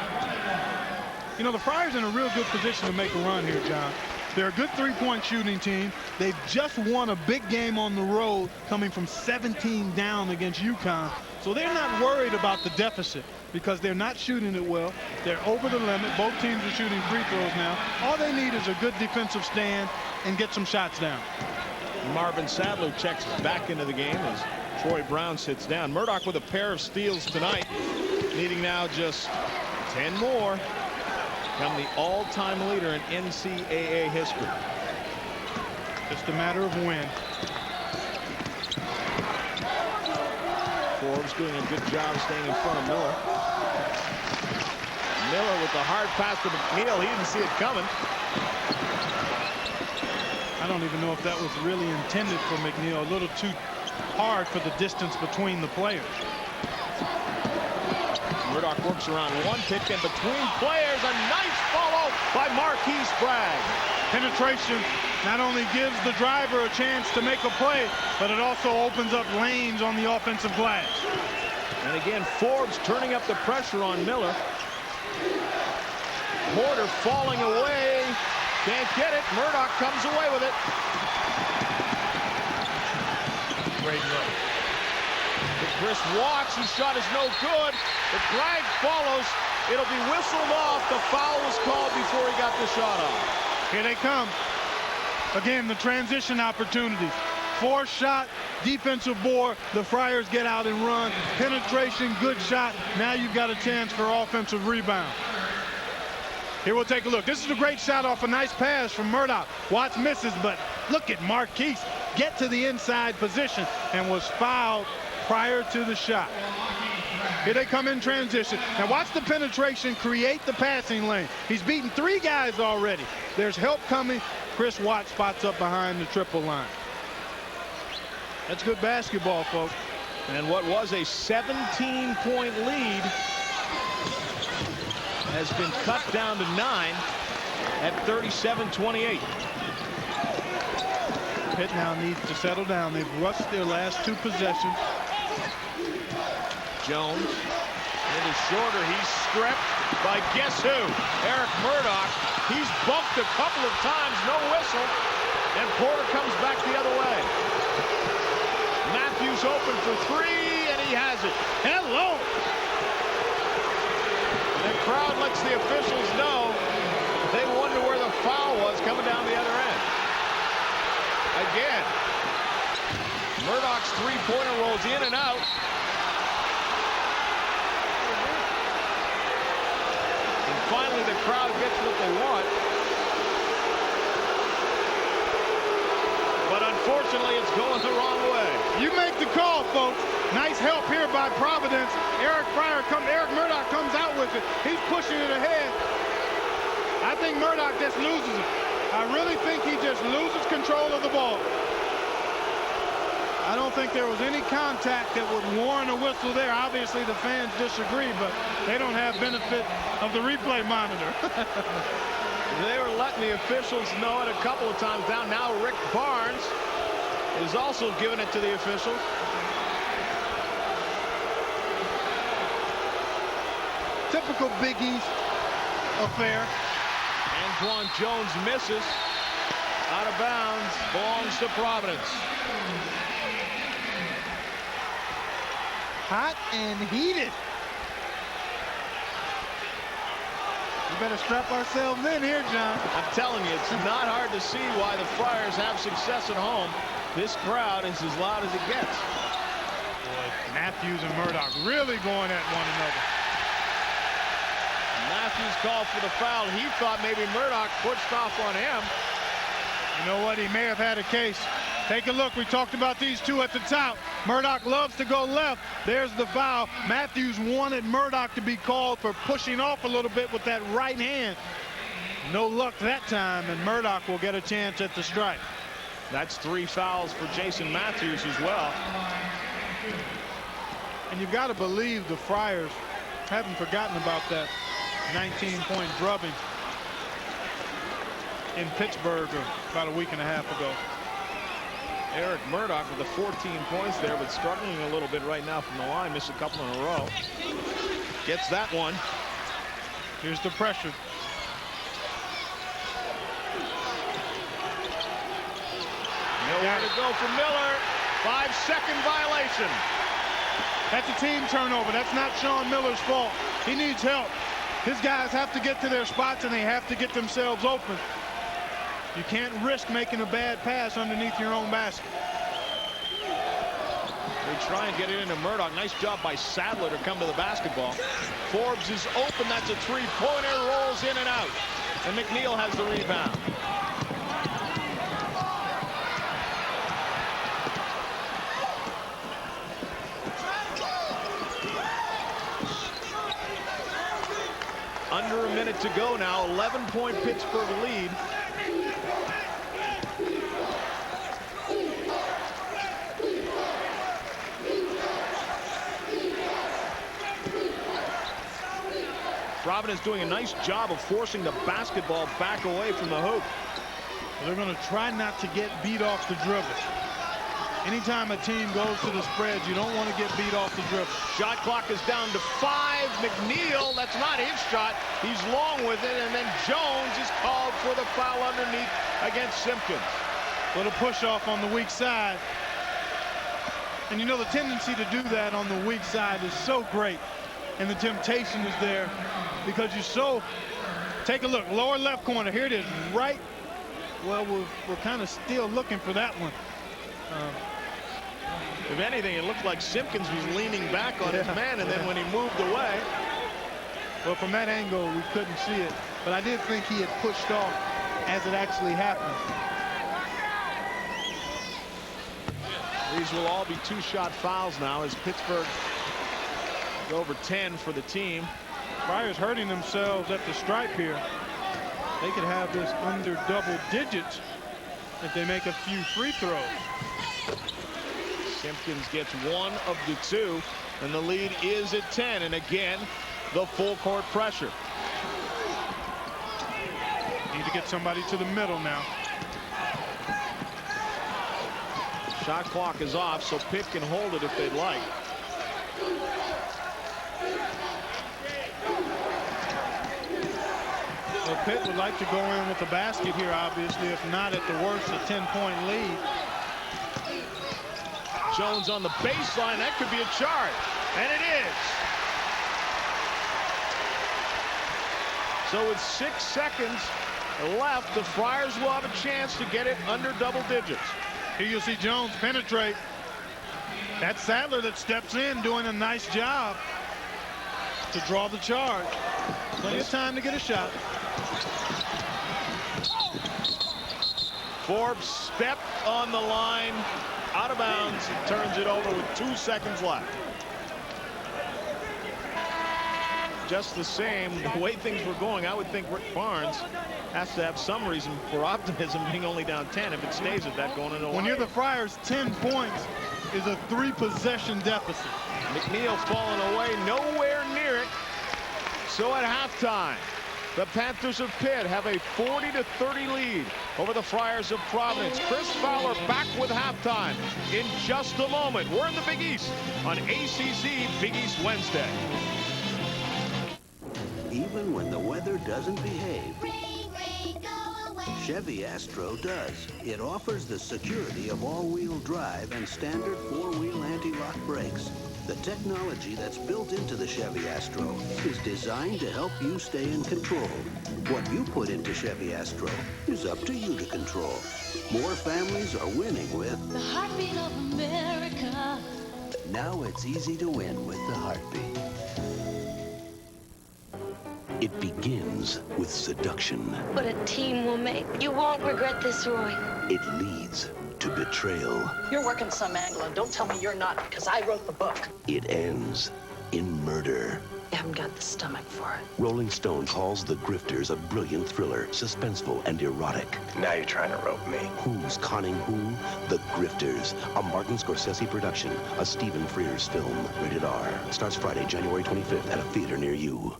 You know, the Friars in a real good position to make a run here, John. They're a good three-point shooting team. They've just won a big game on the road, coming from 17 down against UConn. So they're not worried about the deficit because they're not shooting it well. They're over the limit. Both teams are shooting free throws now. All they need is a good defensive stand and get some shots down. Marvin Sadler checks back into the game as Troy Brown sits down. Murdoch with a pair of steals tonight, needing now just 10 more. Become the all-time leader in NCAA history. Just a matter of when. Forbes doing a good job staying in front of Miller. Miller with the hard pass to McNeil. He didn't see it coming. I don't even know if that was really intended for McNeil. A little too hard for the distance between the players. Murdoch works around one, pick in between players. A nice follow by Marquise Bragg. Penetration not only gives the driver a chance to make a play, but it also opens up lanes on the offensive glass. And again, Forbes turning up the pressure on Miller. Porter falling away. Can't get it. Murdoch comes away with it. Great look. Chris Watts, his shot is no good. But Bragg follows. It'll be whistled off. The foul was called before he got the shot off. Here they come. Again, the transition opportunities. Four-shot defensive board. The Friars get out and run. Penetration, good shot. Now you've got a chance for offensive rebound. Here we'll take a look. This is a great shot off a nice pass from Murdoch. Watts misses, but look at Marquise get to the inside position and was fouled prior to the shot. Here they come in transition. Now watch the penetration create the passing lane. He's beaten 3 guys already. There's help coming. Chris Watts spots up behind the triple line. That's good basketball, folks. And what was a 17-point lead has been cut down to 9 at 37-28. Pitt now needs to settle down. They've rushed their last 2 possessions. Jones, it is shorter. He's stripped by guess who? Eric Murdoch. He's bumped a couple of times, no whistle, and Porter comes back the other way. Matthews open for 3, and he has it. Hello! The crowd lets the officials know they wonder where the foul was coming down the other end. Again, Murdoch's three-pointer rolls in and out. And finally, the crowd gets what they want. But unfortunately, it's going the wrong way. You make the call, folks. Nice help here by Providence. Eric Murdoch comes out with it. He's pushing it ahead. I think Murdoch just loses it. I really think he just loses control of the ball. I don't think there was any contact that would warrant a whistle there. Obviously, the fans disagree, but they don't have benefit of the replay monitor. They were letting the officials know it a couple of times down. Now Rick Barnes is also giving it to the officials. Typical Big East affair. Antoine Jones misses. Out of bounds. Belongs to Providence. Hot and heated. We better strap ourselves in here, John. I'm telling you, it's not hard to see why the Friars have success at home. This crowd is as loud as it gets. Boy, Matthews and Murdoch really going at one another. Matthews called for the foul. He thought maybe Murdoch pushed off on him. You know what? He may have had a case. Take a look. We talked about these two at the top. Murdoch loves to go left. There's the foul. Matthews wanted Murdoch to be called for pushing off a little bit with that right hand. No luck that time, and Murdoch will get a chance at the strike. That's 3 fouls for Jason Matthews as well. And you've got to believe the Friars haven't forgotten about that 19-point drubbing in Pittsburgh about a week and a half ago. Eric Murdoch with the 14 points there, but struggling a little bit right now from the line. Missed a couple in a row. Gets that one. Here's the pressure. Nowhere to go for Miller. 5-second violation. That's a team turnover. That's not Sean Miller's fault. He needs help. His guys have to get to their spots, and they have to get themselves open. You can't risk making a bad pass underneath your own basket. They try and get it into Murdoch. Nice job by Sadler to come to the basketball. Forbes is open. That's a three-pointer. Rolls in and out. And McNeil has the rebound. Under a minute to go now. 11-point Pittsburgh lead. Providence doing a nice job of forcing the basketball back away from the hoop. They're going to try not to get beat off the dribble. Anytime a team goes to the spread, you don't want to get beat off the dribble. Shot clock is down to 5. McNeil, that's not his shot. He's long with it, and then Jones is called for the foul underneath against Simpkins. Little push off on the weak side. And you know the tendency to do that on the weak side is so great. And the temptation is there because you're so. Take a look, lower left corner. Here it is, right. Well, we're kind of still looking for that one. If anything, it looked like Simpkins was leaning back on his man, and then when he moved away. Well, from that angle, we couldn't see it. But I did think he had pushed off as it actually happened. These will all be two-shot fouls now as Pittsburgh go over 10 for the team. Friars hurting themselves at the stripe here. They could have this under double digits if they make a few free throws. Simpkins gets one of the two, and the lead is at 10. And again, the full court pressure. Need to get somebody to the middle now. Shot clock is off, so Pitt can hold it if they'd like. Well, Pitt would like to go in with a basket here, obviously, if not at the worst, a 10-point lead. Jones on the baseline. That could be a charge. And it is. So with 6 seconds left, the Friars will have a chance to get it under double digits. Here you'll see Jones penetrate. That's Sadler that steps in, doing a nice job to draw the charge. Plenty of time to get a shot. Forbes stepped on the line, out of bounds, and turns it over with 2 seconds left. Just the same, the way things were going, I would think Rick Barnes has to have some reason for optimism, being only down 10 if it stays at that going into When you're the Friars, 10 points is a 3-possession deficit. McNeil falling away, nowhere near it. So at halftime, the Panthers of Pitt have a 40-30 lead over the Friars of Providence. Chris Fowler back with halftime in just a moment. We're in the Big East on ACC Big East Wednesday. Even when the weather doesn't behave, Chevy Astro does. It offers the security of all-wheel drive and standard 4-wheel anti-lock brakes. The technology that's built into the Chevy Astro is designed to help you stay in control. What you put into Chevy Astro is up to you to control. More families are winning with the heartbeat of America. Now it's easy to win with the heartbeat. It begins with seduction. What a team we'll make. You won't regret this, Roy. It leads to betrayal. You're working some angle, and don't tell me you're not, because I wrote the book. It ends in murder. You haven't got the stomach for it. Rolling Stone calls The Grifters a brilliant thriller, suspenseful and erotic. Now you're trying to rope me. Who's conning who? The Grifters, a Martin Scorsese production, a Stephen Frears film. Rated R. Starts Friday, January 25th at a theater near you.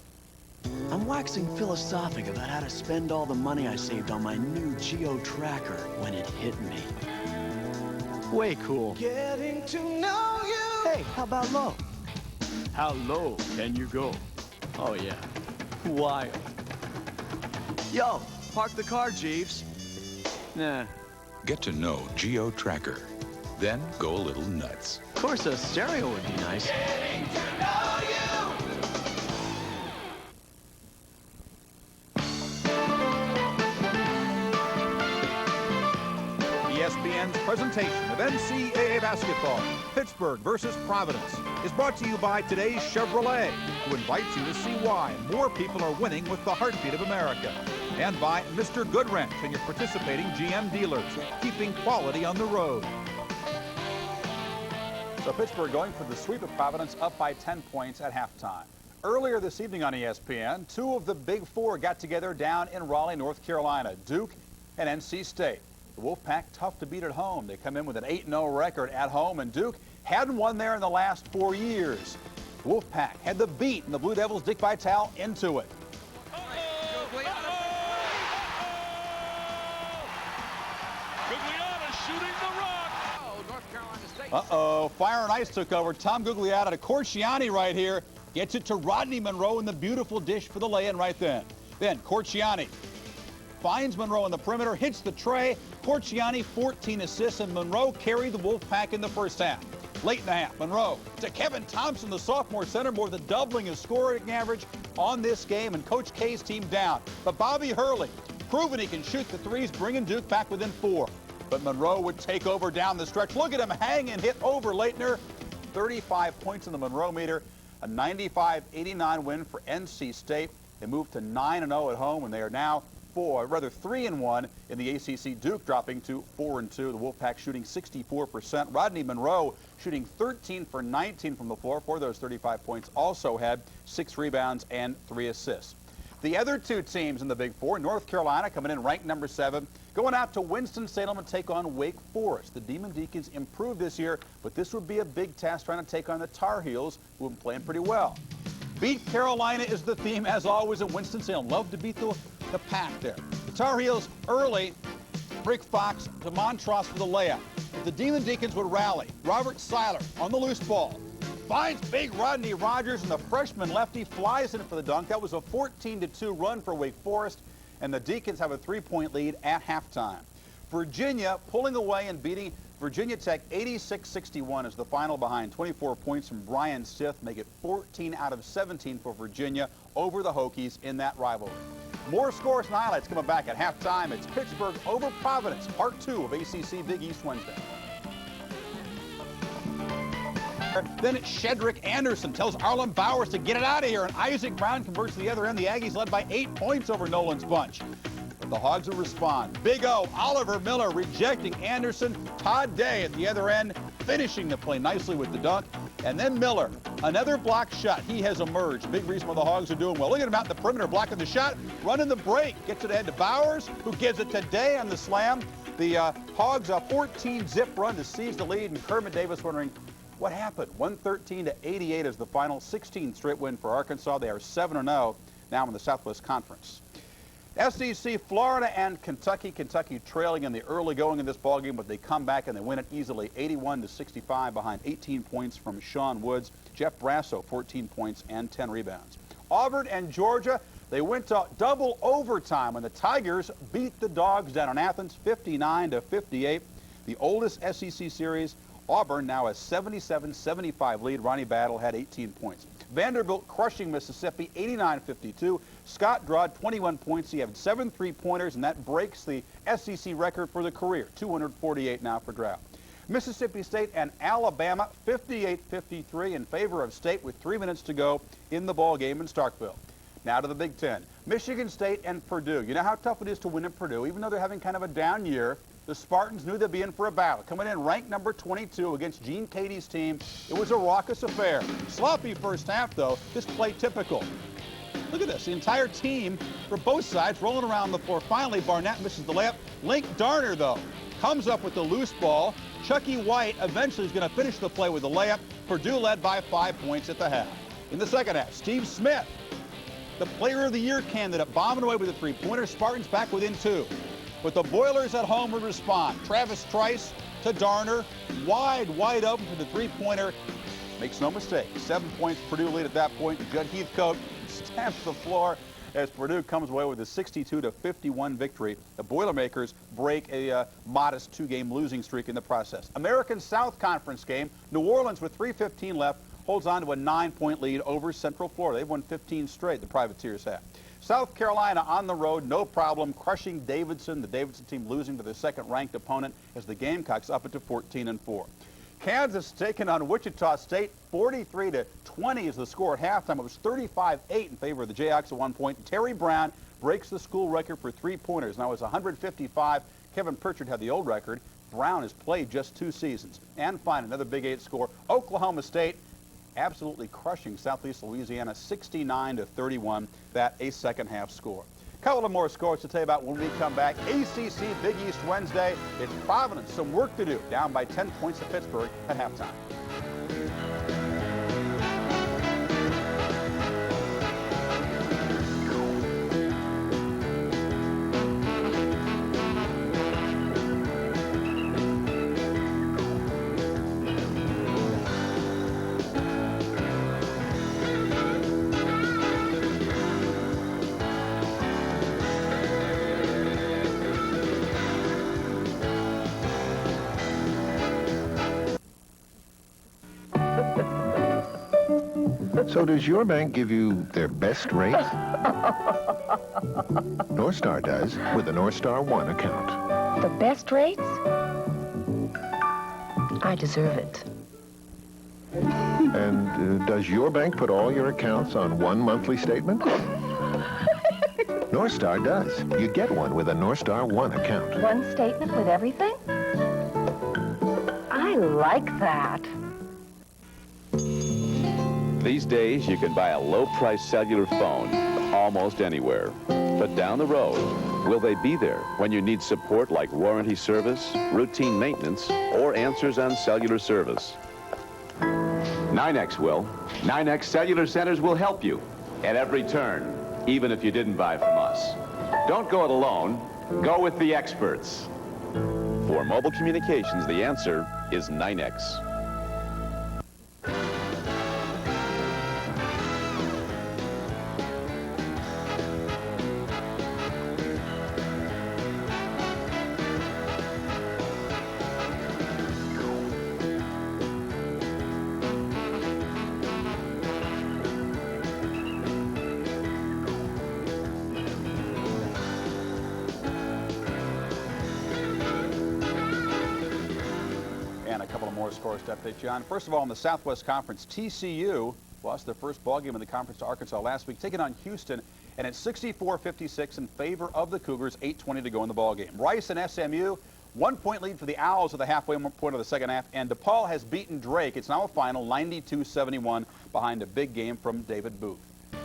I'm waxing philosophic about how to spend all the money I saved on my new Geo tracker when it hit me. Way cool. Getting to know you. Hey, how about low? How low can you go? Oh, yeah. Wild. Yo, park the car, Jeeves. Nah. Get to know Geo Tracker. Then go a little nuts. Of course, a stereo would be nice. Getting to know you. ESPN's presentation of NCAA basketball, Pittsburgh versus Providence, is brought to you by today's Chevrolet, who invites you to see why more people are winning with the heartbeat of America. And by Mr. Goodwrench and your participating GM dealers, keeping quality on the road. So Pittsburgh going for the sweep of Providence, up by 10 points at halftime. Earlier this evening on ESPN, two of the Big Four got together down in Raleigh, North Carolina, Duke and NC State. The Wolfpack tough to beat at home. They come in with an 8-0 record at home, and Duke hadn't won there in the last 4 years. The Wolfpack had the beat, and the Blue Devils, Dick Vitale, into it. Uh-oh, Fire and Ice took over. Tom Gugliotta to Corciani right here. Gets it to Rodney Monroe in the beautiful dish for the lay-in right then. Then Corciani finds Monroe in the perimeter, hits the tray. Corciani 14 assists, and Monroe carried the Wolfpack in the first half. Late in the half, Monroe to Kevin Thompson, the sophomore center, more than doubling his scoring average on this game, and Coach K's team down. But Bobby Hurley, proving he can shoot the threes, bringing Duke back within 4. But Monroe would take over down the stretch. Look at him hang and hit over Leitner. 35 points in the Monroe meter. A 95-89 win for NC State. They moved to 9-0 at home, and they are now 3-1 in the ACC. Duke dropping to 4-2. The Wolfpack shooting 64%. Rodney Monroe shooting 13 for 19 from the floor for those 35 points. Also had 6 rebounds and 3 assists. The other two teams in the Big Four, North Carolina coming in ranked number 7, going out to Winston-Salem and take on Wake Forest. The Demon Deacons improved this year, but this would be a big task trying to take on the Tar Heels, who have been playing pretty well. Beat Carolina is the theme, as always, at Winston-Salem. Love to beat the pack there. The Tar Heels early, Rick Fox to Montross for the layup. The Demon Deacons would rally. Robert Seiler on the loose ball. Finds big Rodney Rogers, and the freshman lefty flies in for the dunk. That was a 14-2 run for Wake Forest, and the Deacons have a 3-point lead at halftime. Virginia pulling away and beating Virginia Tech 86-61 is the final behind 24 points from Brian Stith, make it 14 out of 17 for Virginia over the Hokies in that rivalry. More scores and highlights coming back at halftime. It's Pittsburgh over Providence, part 2 of ACC Big East Wednesday. Then it's Shedrick Anderson tells Arlen Bowers to get it out of here, and Isaac Brown converts to the other end. The Aggies led by 8 points over Nolan's bunch. But the Hogs will respond. Big O, Oliver Miller rejecting Anderson. Todd Day at the other end, finishing the play nicely with the dunk. And then Miller, another block shot. He has emerged. Big reason why the Hogs are doing well. Look at him out in the perimeter, blocking the shot, running the break. Gets it ahead to Bowers, who gives it to Day on the slam. The Hogs a 14-zip run to seize the lead, and Kermit Davis wondering, what happened? 113-88 is the final 16th straight win for Arkansas. They are 7-0 now in the Southwest Conference. SEC, Florida and Kentucky. Kentucky trailing in the early going in this ballgame, but they come back and they win it easily, 81-65 behind 18 points from Sean Woods. Jeff Brasso, 14 points and 10 rebounds. Auburn and Georgia, they went to double overtime when the Tigers beat the Dogs down in Athens, 59-58. The oldest SEC series. Auburn now has 77-75 lead. Ronnie Battle had 18 points. Vanderbilt crushing Mississippi 89-52. Scott Drawd 21 points. He had 7 3-pointers, and that breaks the SEC record for the career. 248 now for Drought. Mississippi State and Alabama 58-53 in favor of State with 3 minutes to go in the ball game in Starkville. Now to the Big Ten. Michigan State and Purdue. You know how tough it is to win at Purdue, even though they're having kind of a down year. The Spartans knew they'd be in for a battle. Coming in ranked number 22 against Gene Katie's team. It was a raucous affair. Sloppy first half, though. This play typical. Look at this. The entire team for both sides rolling around the floor. Finally, Barnett misses the layup. Link Darner, though, comes up with the loose ball. Chucky White eventually is going to finish the play with the layup. Purdue led by 5 points at the half. In the second half, Steve Smith, the Player of the Year candidate, bombing away with a 3-pointer. Spartans back within 2. But the Boilers at home would respond. Travis Trice to Darner. Wide open for the three-pointer. Makes no mistake. 7 points, Purdue lead at that point. Judd Heathcote stamps the floor as Purdue comes away with a 62-51 victory. The Boilermakers break a modest 2-game losing streak in the process. American South Conference game, New Orleans with 3:15 left holds on to a 9-point lead over Central Florida. They've won 15 straight, the Privateers have. South Carolina on the road, no problem, crushing Davidson. The Davidson team losing to their second-ranked opponent as the Gamecocks up it to 14-4. Kansas taking on Wichita State, 43-20 is the score at halftime. It was 35-8 in favor of the Jayhawks at one point. Terry Brown breaks the school record for three-pointers. Now it's 155. Kevin Pritchard had the old record. Brown has played just 2 seasons. And finally, another Big 8 score. Oklahoma State absolutely crushing Southeast Louisiana, 69-31. That a second-half score. Couple of more scores to tell you about when we come back. ACC Big East Wednesday. It's Providence. Some work to do. Down by 10 points to Pittsburgh at halftime. So does your bank give you their best rates? North Star does with the North Star One account. The best rates? I deserve it. And does your bank put all your accounts on one monthly statement? North Star does. You get one with a North Star One account. One statement with everything? I like that. These days, you can buy a low-price cellular phone almost anywhere. But down the road, will they be there when you need support like warranty service, routine maintenance, or answers on cellular service? 9X will. 9X Cellular Centers will help you at every turn, even if you didn't buy from us. Don't go it alone. Go with the experts. For mobile communications, the answer is 9X. Scores to update you on. First of all, in the Southwest Conference, TCU lost their first ball game in the conference to Arkansas last week, taking on Houston, and it's 64-56 in favor of the Cougars, 8:20 to go in the ball game. Rice and SMU, 1-point lead for the Owls at the halfway point of the second half, and DePaul has beaten Drake. It's now a final, 92-71, behind a big game from David Booth.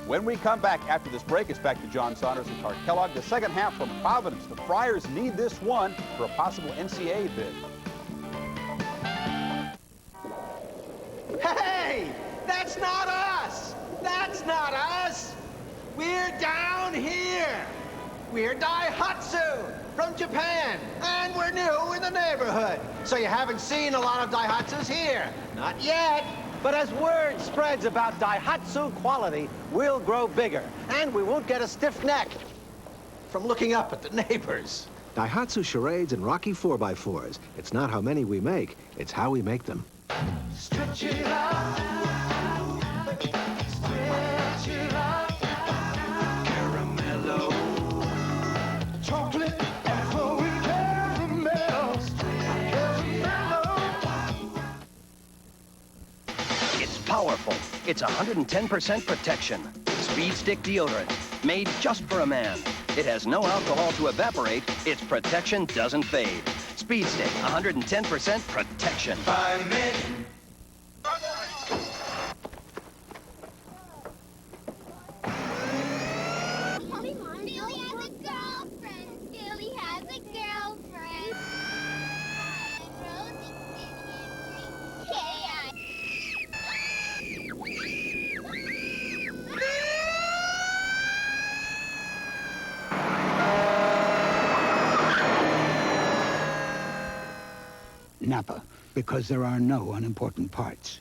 When we come back after this break, it's back to John Saunders and Clark Kellogg. The second half from Providence. The Friars need this one for a possible NCAA bid. Hey, that's not us. That's not us. We're down here. We're Daihatsu from Japan, and we're new in the neighborhood. So you haven't seen a lot of Daihatsus here. Not yet. But as word spreads about Daihatsu quality, we'll grow bigger, and we won't get a stiff neck from looking up at the neighbors. Daihatsu charades and Rocky 4x4s. It's not how many we make, it's how we make them. Stretch it out. Stretch it out. Caramello. Chocolate and flowing caramel. Caramello. It's powerful. It's 110% protection. Speed Stick deodorant. Made just for a man. It has no alcohol to evaporate. Its protection doesn't fade. Speed Stick, 110% protection. By Mitt. Billy has a girlfriend. Billy has a girlfriend. Rosie, Napa, because there are no unimportant parts.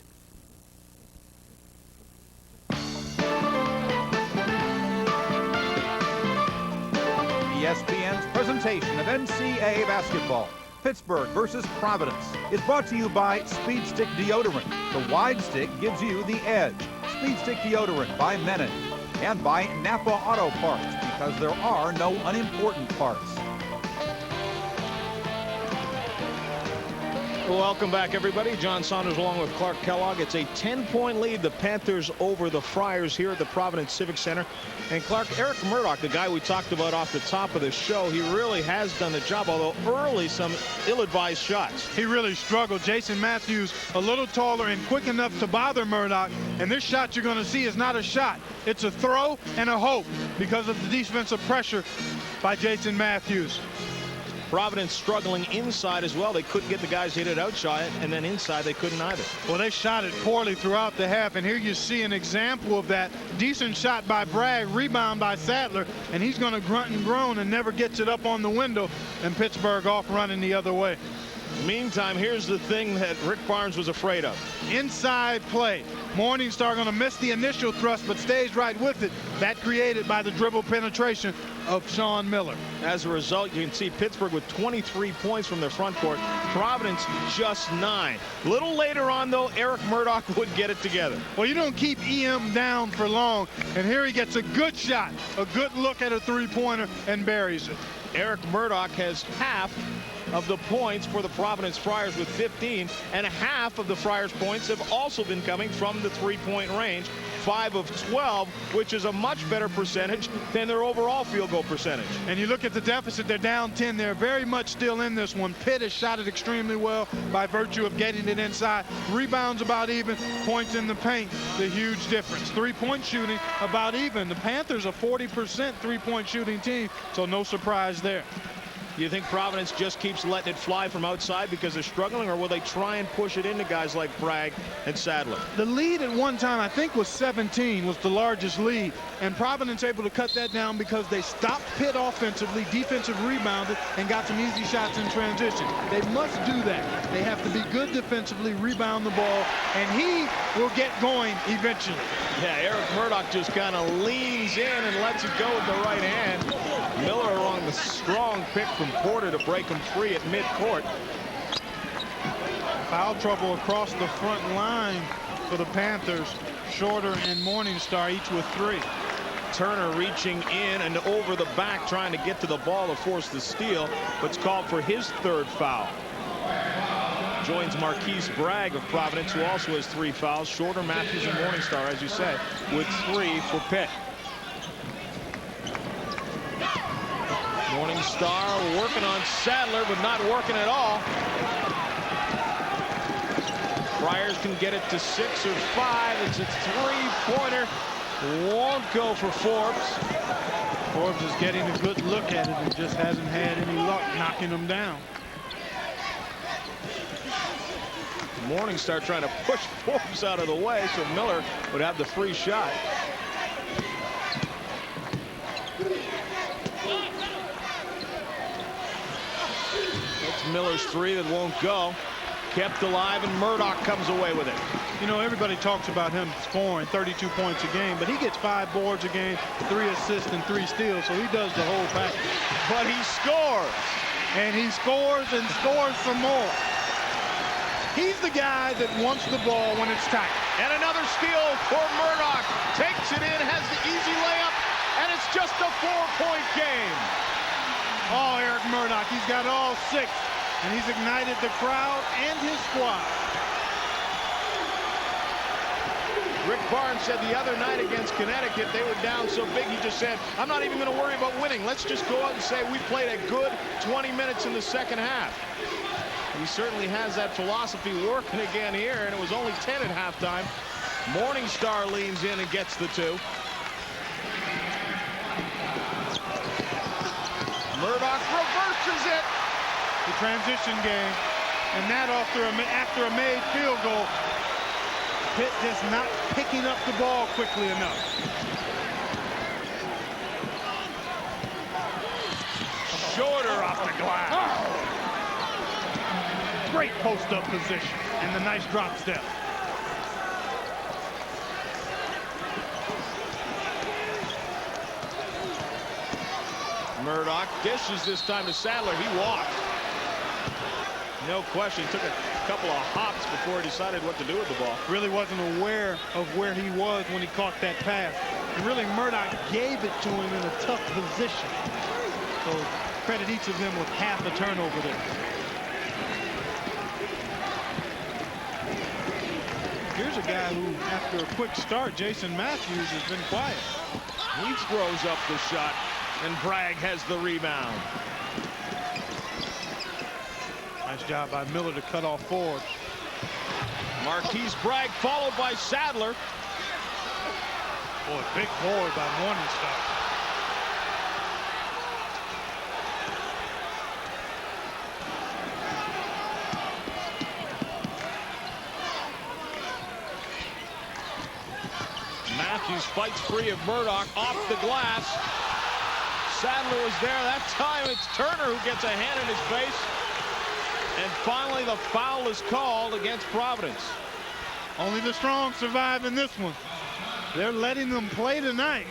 ESPN's presentation of NCAA basketball, Pittsburgh versus Providence, is brought to you by Speed Stick Deodorant. The wide stick gives you the edge. Speed Stick Deodorant by Menon. And by Napa Auto Parts, because there are no unimportant parts. Welcome back, everybody. John Saunders along with Clark Kellogg. It's a 10-point lead, the Panthers over the Friars here at the Providence Civic Center. And Clark, Eric Murdoch, the guy we talked about off the top of the show, he really has done the job, although early some ill-advised shots. He really struggled. Jason Matthews a little taller and quick enough to bother Murdoch. And this shot you're going to see is not a shot. It's a throw and a hope because of the defensive pressure by Jason Matthews. Providence struggling inside as well. They couldn't get the guys hit it outside, and then inside they couldn't either. Well, they shot it poorly throughout the half, and here you see an example of that. Decent shot by Bragg, rebound by Sadler, and he's going to grunt and groan and never gets it up on the window, and Pittsburgh off running the other way. Meantime, here's the thing that Rick Barnes was afraid of. Inside play. Morningstar going to miss the initial thrust, but stays right with it. That created by the dribble penetration of Sean Miller. As a result, you can see Pittsburgh with 23 points from their front court. Providence just 9. A little later on, though, Eric Murdoch would get it together. Well, you don't keep EM down for long, and here he gets a good shot, a good look at a three-pointer, and buries it. Eric Murdoch has half of the points for the Providence Friars with 15, and half of the Friars points have also been coming from the three-point range, 5 of 12, which is a much better percentage than their overall field goal percentage. And you look at the deficit, they're down 10. They're very much still in this one. Pitt has shot it extremely well by virtue of getting it inside. Rebounds about even, points in the paint, the huge difference. Three-point shooting about even. The Panthers are 40% three-point shooting team, so no surprise there. Do you think Providence just keeps letting it fly from outside because they're struggling, or will they try and push it into guys like Bragg and Sadler? The lead at one time, I think, was 17, was the largest lead. And Providence able to cut that down because they stopped Pitt offensively, defensive rebounded, and got some easy shots in transition. They must do that. They have to be good defensively, rebound the ball, and he will get going eventually. Yeah, Eric Murdoch just kind of leans in and lets it go with the right hand. Miller along the strong pick from Porter to break him free at midcourt. Foul trouble across the front line for the Panthers. Shorter and Morningstar each with 3. Turner reaching in and over the back trying to get to the ball to force the steal, but it's called for his 3rd foul. Joins Marquise Bragg of Providence, who also has 3 fouls. Shorter, Matthews, and Morningstar, as you say, with 3 for Pitt. Morningstar working on Sadler, but not working at all. Friars can get it to 6 or 5. It's a 3-pointer. Won't go for Forbes. Forbes is getting a good look at it and just hasn't had any luck knocking him down. Morningstar trying to push Forbes out of the way so Miller would have the free shot. That's Miller's 3 that won't go. Kept alive, and Murdoch comes away with it. You know, everybody talks about him scoring 32 points a game, but he gets 5 boards a game, 3 assists, and 3 steals, so he does the whole package. But he scores. And he scores and scores some more. He's the guy that wants the ball when it's tight. And another steal for Murdoch. Takes it in, has the easy layup, and it's just a 4-point game. Oh, Eric Murdoch, he's got all 6, and he's ignited the crowd and his squad. Rick Barnes said the other night against Connecticut, they were down so big, he just said, I'm not even going to worry about winning. Let's just go out and say we played a good 20 minutes in the second half. He certainly has that philosophy working again here, and it was only 10 at halftime. Morningstar leans in and gets the 2. Murdoch reverses it. The transition game, and that after a made field goal. Pitt just not picking up the ball quickly enough. Shorter off the glass. Great post-up position and the nice drop step. Murdoch dishes this time to Sadler. He walked. No question. Took a couple of hops before he decided what to do with the ball. Really wasn't aware of where he was when he caught that pass. And really, Murdoch gave it to him in a tough position. So credit each of them with half a turnover there. Here's a guy who, after a quick start, Jason Matthews, has been quiet. He throws up the shot, and Bragg has the rebound. Nice job by Miller to cut off Forbes. Marquise Bragg followed by Sadler. Boy, big board by Morningstar. Matthews fights free of Murdoch off the glass. Sadler was there. That time it's Turner who gets a hand in his face. And finally the foul is called against Providence. Only the strong survive in this one. They're letting them play tonight.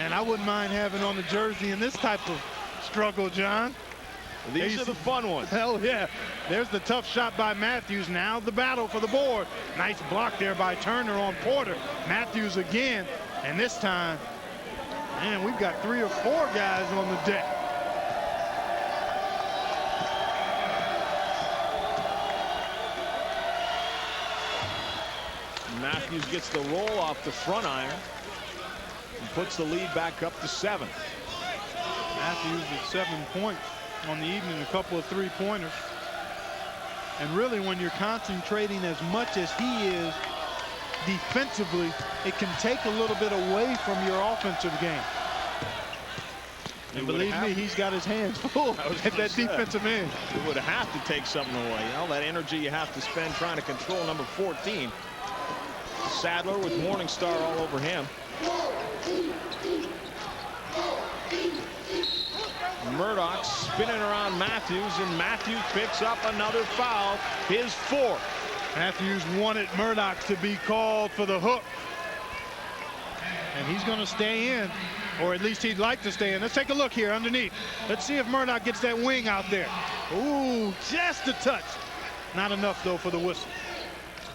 And I wouldn't mind having on the jersey in this type of struggle, John. These are the fun ones. Hell yeah. There's the tough shot by Matthews. Now the battle for the board. Nice block there by Turner on Porter. Matthews again. And this time, man, we've got 3 or 4 guys on the deck. Matthews gets the roll off the front iron and puts the lead back up to 7. Matthews at 7 points on the evening, a couple of 3-pointers. And really, when you're concentrating as much as he is defensively, it can take a little bit away from your offensive game. And believe me, he's got his hands full at that defensive end. It would have to take something away. You know, that energy you have to spend trying to control number 14. Sadler with Morningstar all over him. Murdoch spinning around Matthews, and Matthews picks up another foul, his 4th. Matthews wanted Murdoch to be called for the hook. And he's going to stay in, or at least he'd like to stay in. Let's take a look here underneath. Let's see if Murdoch gets that wing out there. Ooh, just a touch. Not enough, though, for the whistle.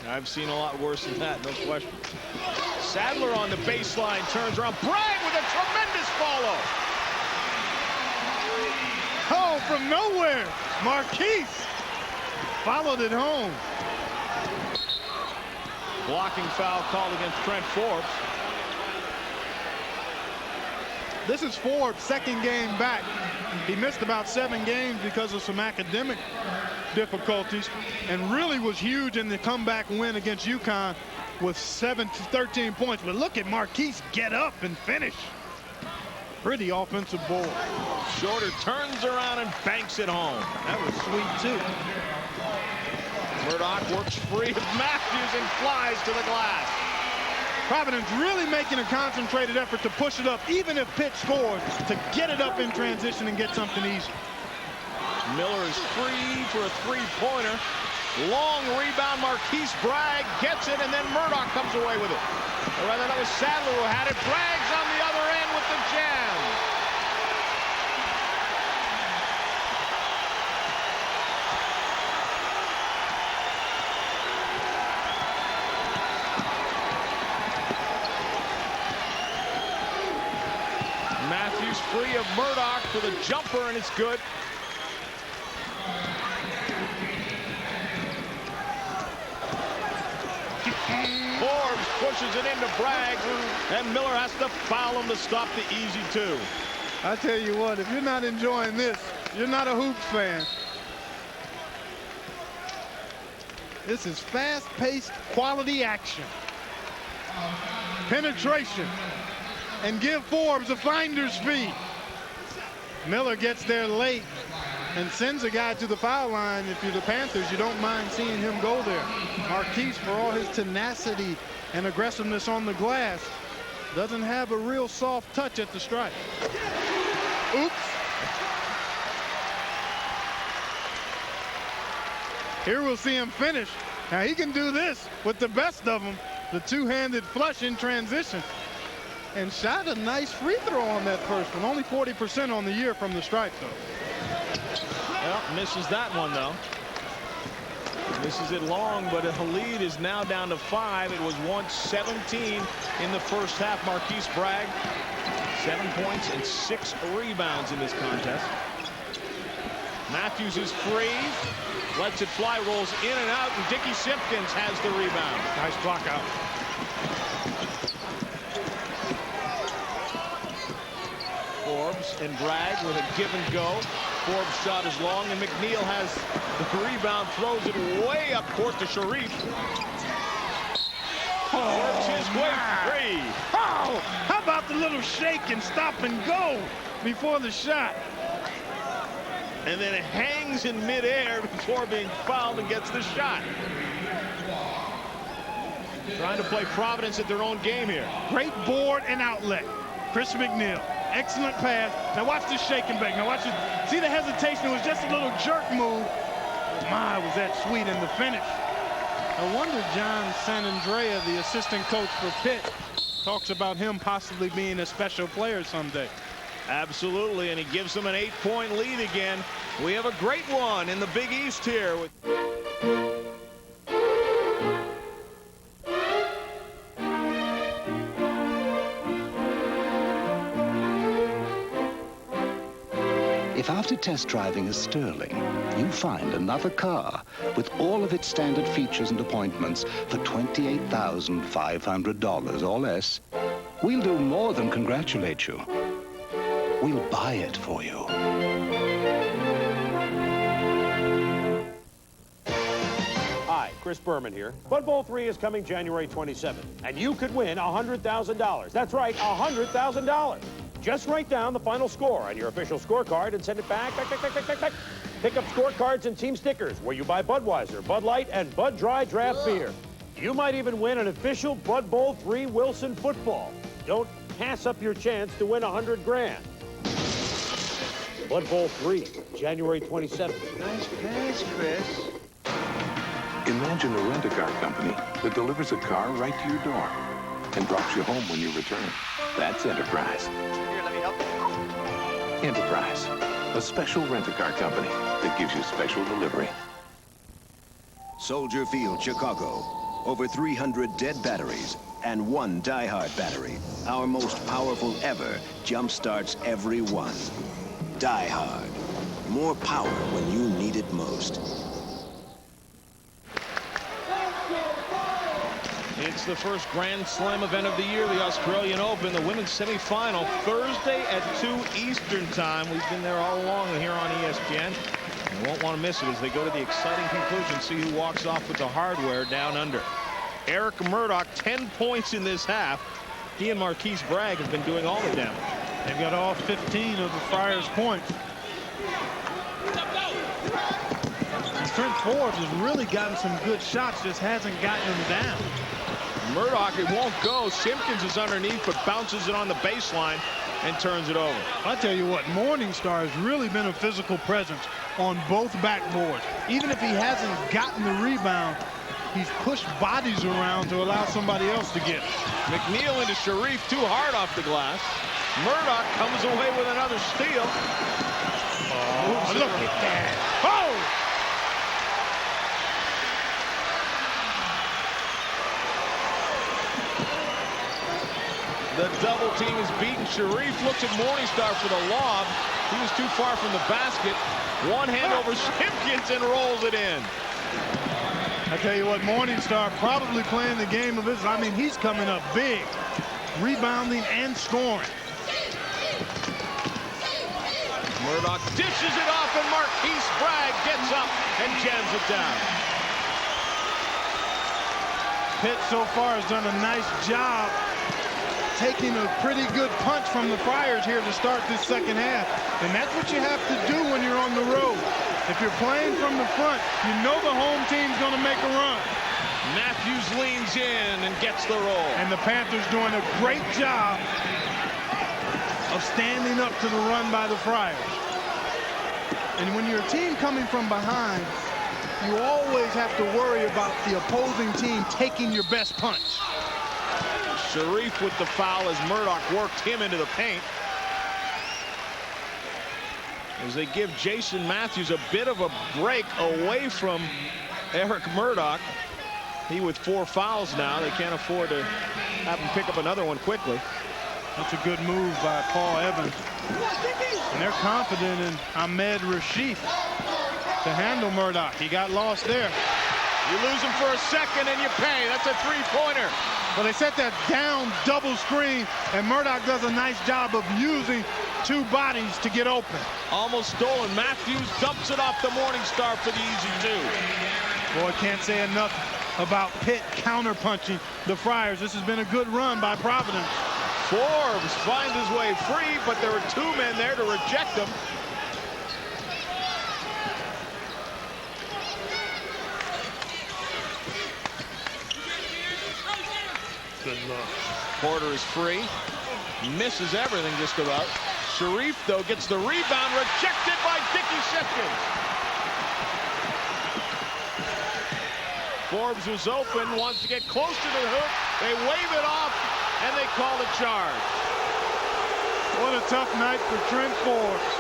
I've seen a lot worse than that, no question. Sadler on the baseline, turns around. Bragg with a tremendous follow. Oh, from nowhere, Marquise followed it home. Blocking foul called against Trent Forbes. This is Forbes' 2nd game back. He missed about 7 games because of some academic difficulties, and really was huge in the comeback win against UConn with 13 points. But look at Marquise get up and finish. Pretty offensive board. Shorter turns around and banks it home. That was sweet, too. Murdoch works free of Matthews and flies to the glass. Providence really making a concentrated effort to push it up, even if Pitt scores, to get it up in transition and get something easy. Miller is free for a 3-pointer. Long rebound. Marquise Bragg gets it, and then Murdoch comes away with it. Or rather, that was Sadler who had it. Bragg's on the other end with the jam. Matthews free of Murdoch for the jumper, and it's good. Forbes pushes it into Bragg, and Miller has to foul him to stop the easy 2. I tell you what, if you're not enjoying this, you're not a hoops fan. This is fast-paced, quality action. Penetration. And give Forbes a finder's fee. Miller gets there late and sends a guy to the foul line. If you're the Panthers, you don't mind seeing him go there. Marquise, for all his tenacity and aggressiveness on the glass, doesn't have a real soft touch at the stripe. Oops. Here we'll see him finish. Now he can do this with the best of them. The two-handed flush in transition. And shot a nice free throw on that first one. Only 40% on the year from the stripe, though. Well, misses that one, though. Misses it long, but the lead is now down to 5. It was once 17 in the first half. Marquise Bragg, 7 points and 6 rebounds in this contest. Matthews is free, lets it fly, rolls in and out, and Dickie Simpkins has the rebound. Nice block out. Forbes and Bragg with a give and go. Forbes shot is long, and McNeil has the rebound, throws it way up court to Sharif. Forbes his way free. Oh, how about the little shake and stop and go before the shot? And then it hangs in midair before being fouled and gets the shot. Trying to play Providence at their own game here. Great board and outlet. Chris McNeil. Excellent pass. Now watch this shake and bake. Now watch it. See the hesitation? It was just a little jerk move. My, was that sweet in the finish. I wonder John Sanandrea, the assistant coach for Pitt, talks about him possibly being a special player someday. Absolutely, and he gives them an 8-point lead again. We have a great one in the Big East here. If after test driving a Sterling, you find another car with all of its standard features and appointments for $28,500 or less, we'll do more than congratulate you. We'll buy it for you. Hi, Chris Berman here. Bud Bowl 3 is coming January 27th, and you could win $100,000. That's right, $100,000. Just write down the final score on your official scorecard and send it back. Pick up scorecards and team stickers where you buy Budweiser, Bud Light, and Bud Dry Draft Beer. You might even win an official Bud Bowl 3 Wilson football. Don't pass up your chance to win $100 grand. Bud Bowl 3, January 27th. Nice pass, Chris. Imagine a rent-a-car company that delivers a car right to your door and drops you home when you return. That's Enterprise. Here, let me help you. Enterprise, a special rent-a-car company that gives you special delivery. Soldier Field, Chicago. Over 300 dead batteries and 1 die-hard battery. Our most powerful ever jump-starts every one. Die Hard. More power when you need it most. It's the first Grand Slam event of the year, the Australian Open, the women's semifinal, Thursday at 2 Eastern time. We've been there all along here on ESPN. You won't want to miss it as they go to the exciting conclusion, see who walks off with the hardware down under. Eric Murdoch, 10 points in this half. He and Marquise Bragg have been doing all the damage. They've got all 15 of the Friars' points. And Trent Forbes has really gotten some good shots, just hasn't gotten them down. Murdoch, it won't go. Simpkins is underneath, but bounces it on the baseline and turns it over. I tell you what, Morningstar has really been a physical presence on both backboards. Even if he hasn't gotten the rebound, he's pushed bodies around to allow somebody else to get it. McNeil into Sharif, too hard off the glass. Murdoch comes away with another steal. Oh, look at that. Oh! The double team is beaten. Sharif looks at Morningstar for the lob. He was too far from the basket. One hand over Simpkins and rolls it in. I tell you what, Morningstar probably playing the game of his. I mean, he's coming up big, rebounding and scoring. Murdoch dishes it off, and Marquise Bragg gets up and jams it down. Pitt so far has done a nice job taking a pretty good punch from the Friars here to start this second half. And that's what you have to do when you're on the road. If you're playing from the front, you know the home team's going to make a run. Matthews leans in and gets the roll. And the Panthers doing a great job of standing up to the run by the Friars. And when you're a team coming from behind, you always have to worry about the opposing team taking your best punch. Sharif with the foul as Murdoch worked him into the paint. As they give Jason Matthews a bit of a break away from Eric Murdoch. He with 4 fouls now. They can't afford to have him pick up another one quickly. That's a good move by Paul Evans. And they're confident in Ahmed Rashid to handle Murdoch. He got lost there. You lose him for a second and you pay. That's a 3-pointer. Well, they set that down double screen, and Murdoch does a nice job of using 2 bodies to get open. Almost stolen. Matthews dumps it off the Morning Star for the easy 2. Boy, can't say enough about Pitt counterpunching the Friars. This has been a good run by Providence. Forbes finds his way free, but there were 2 men there to reject him. Good luck. Porter is free. Misses everything just about. Sharif, though, gets the rebound. Rejected by Dickie Simpkins. Forbes was open. Wants to get close to the hoop. They wave it off, and they call the charge. What a tough night for Trent Forbes.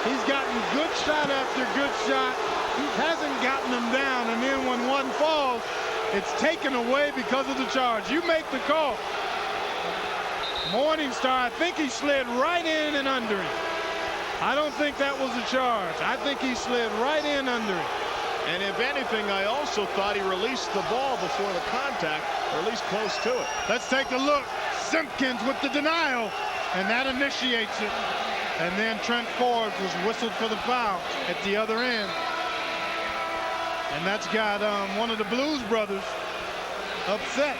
He's gotten good shot after good shot. He hasn't gotten them down, and then when one falls, it's taken away because of the charge. You make the call. Morning Star, I think he slid right in and under him. I don't think that was a charge. I think he slid right in under him. And if anything, I also thought he released the ball before the contact, or at least close to it. Let's take a look. Simpkins with the denial, and that initiates it. And then Trent Forbes was whistled for the foul at the other end. And that's got one of the Blues brothers upset.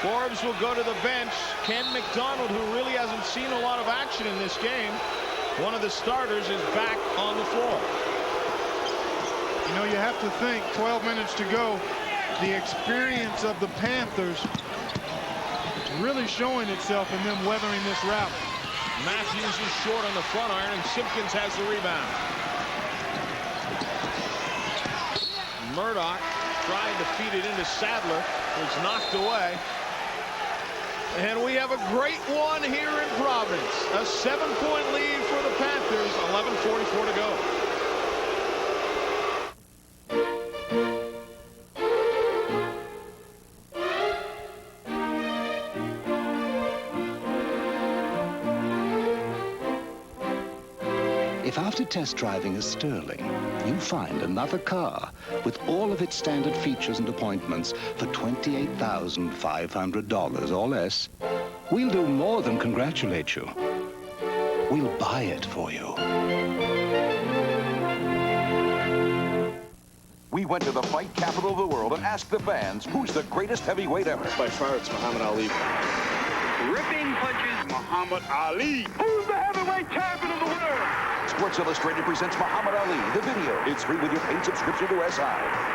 Forbes will go to the bench. Ken McDonald, who really hasn't seen a lot of action in this game, one of the starters, is back on the floor. You know, you have to think 12 minutes to go. The experience of the Panthers really showing itself in them weathering this route. Matthews is short on the front iron, and Simpkins has the rebound. Murdoch trying to feed it into Sadler. Was knocked away. And we have a great one here in Providence. A 7-point lead for the Panthers. 11:44 to go. If after test driving a Sterling, you find another car with all of its standard features and appointments for $28,500 or less, we'll do more than congratulate you. We'll buy it for you. We went to the fight capital of the world and asked the fans, who's the greatest heavyweight ever? By far, it's Muhammad Ali. Ripping punches, Muhammad Ali. Who's the heavyweight champion of the world? Sports Illustrated presents Muhammad Ali, the video. It's free with your paid subscription to SI.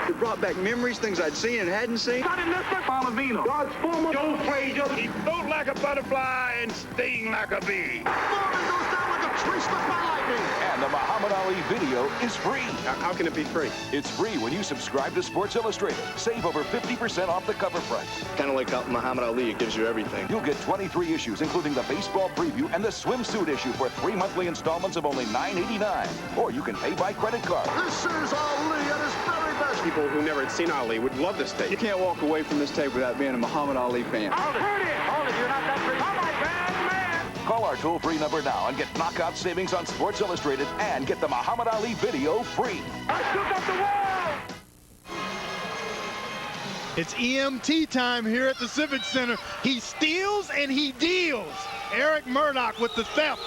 It brought back memories, things I'd seen and hadn't seen. Got it, Mr. Bonavino. God's former Joe Frazier. He float like a butterfly and sting like a bee. Foreman goes down like a tree struck by lightning. And the Muhammad Ali video is free. How can it be free? It's free when you subscribe to Sports Illustrated. Save over 50% off the cover price. Kind of like Muhammad Ali, it gives you everything. You'll get 23 issues, including the baseball preview and the swimsuit issue for 3 monthly installments of only $9.89. Or you can pay by credit card. This is Ali at his very best. People who never had seen Ali would love this tape. You can't walk away from this tape without being a Muhammad Ali fan. Hold it, you're not that crazy. I'm a bad man. Call our toll-free number now and get knockout savings on Sports Illustrated and get the Muhammad Ali video free. I took up the wall! It's EMT time here at the Civic Center. He steals and he deals. Eric Murdoch with the theft.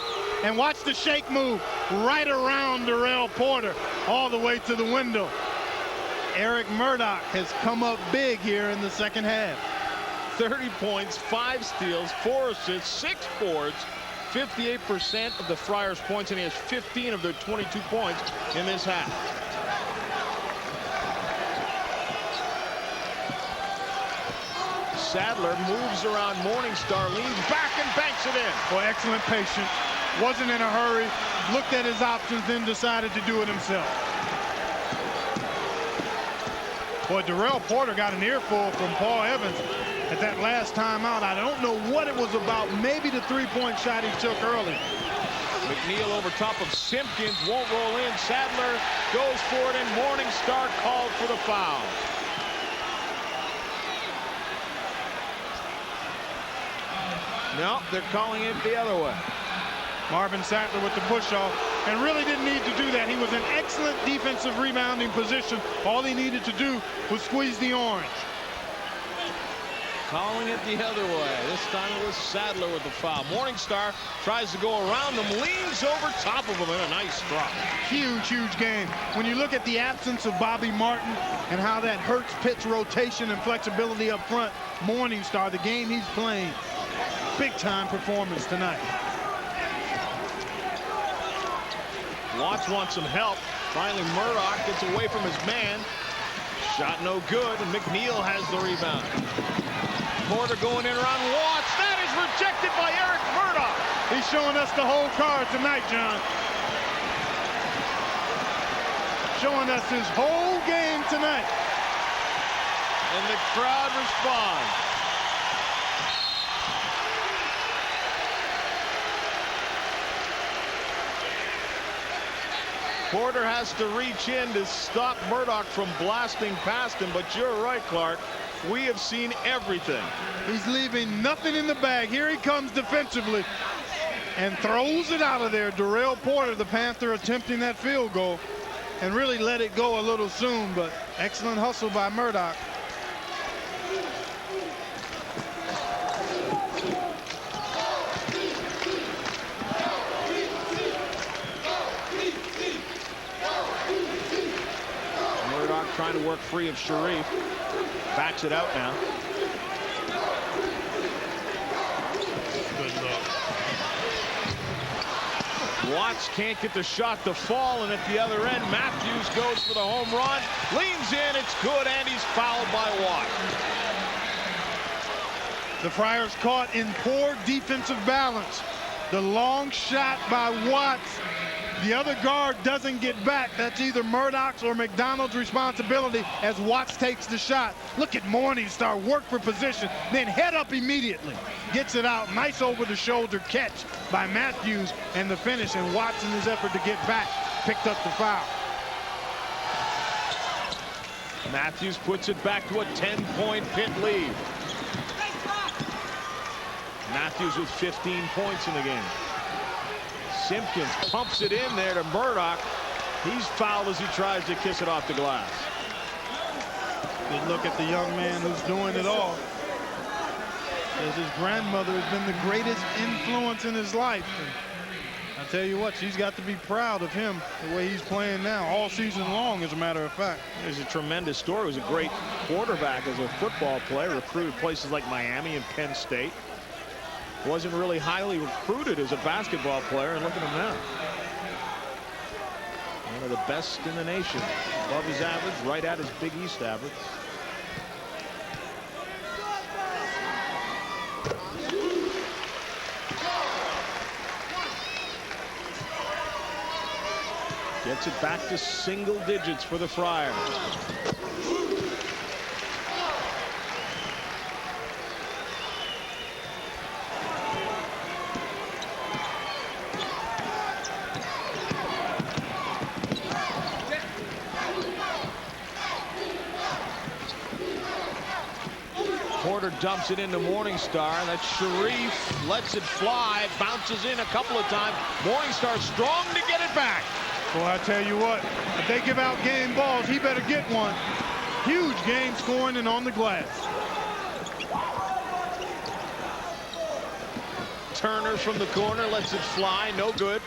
And watch the shake move right around Darrell Porter all the way to the window. Eric Murdoch has come up big here in the second half. 30 points, 5 steals, 4 assists, 6 boards, 58% of the Friars' points, and he has 15 of their 22 points in this half. Sadler moves around Morningstar, leans back and banks it in. Well, excellent patience. Wasn't in a hurry, looked at his options, then decided to do it himself. Boy, Darrell Porter got an earful from Paul Evans at that last timeout. I don't know what it was about. Maybe the three-point shot he took early. McNeil over top of Simpkins, won't roll in. Sadler goes for it, and Morningstar called for the foul. No, they're calling it the other way. Marvin Sattler with the push-off, and really didn't need to do that. He was in excellent defensive rebounding position. All he needed to do was squeeze the orange. Calling it the other way. This time it was Sadler with the foul. Morningstar tries to go around him, leans over top of him, and a nice drop. Huge, huge game. When you look at the absence of Bobby Martin and how that hurts Pitt's rotation and flexibility up front, Morningstar, the game he's playing, big-time performance tonight. Watts wants some help. Finally, Murdoch gets away from his man. Shot no good, and McNeil has the rebound. Porter going in around Watts. That is rejected by Eric Murdoch. He's showing us the whole card tonight, John. Showing us his whole game tonight. And the crowd responds. Porter has to reach in to stop Murdoch from blasting past him, but you're right, Clark. We have seen everything. He's leaving nothing in the bag. Here he comes defensively and throws it out of there. Darrell Porter, the Panther, attempting that field goal, and really let it go a little soon, but excellent hustle by Murdoch. Trying to work free of Sharif. Backs it out now. Good look. Watts can't get the shot to fall, and at the other end, Matthews goes for the home run. Leans in, it's good, and he's fouled by Watts. The Friars caught in poor defensive balance. The long shot by Watts. The other guard doesn't get back. That's either Murdoch's or McDonald's responsibility as Watts takes the shot. Look at Morningstar work for position, then head up immediately. Gets it out. Nice over-the-shoulder catch by Matthews, and the finish. And Watts, in his effort to get back, picked up the foul. Matthews puts it back to a 10-point Pitt lead. Matthews with 15 points in the game. Simpkins pumps it in there to Murdoch. He's fouled as he tries to kiss it off the glass. Good look at the young man who's doing it all. As his grandmother has been the greatest influence in his life. And I tell you what, she's got to be proud of him, the way he's playing now, all season long, as a matter of fact. It's a tremendous story. He was a great quarterback as a football player, recruited places like Miami and Penn State. Wasn't really highly recruited as a basketball player, and look at him now. One of the best in the nation. Above his average, right at his Big East average. Gets it back to single digits for the Friars. Porter dumps it into Morningstar. That's Sharif. Lets it fly. Bounces in a couple of times. Morningstar strong to get it back. Well, I tell you what, if they give out game balls, he better get one. Huge game scoring and on the glass. Turner from the corner lets it fly. No good.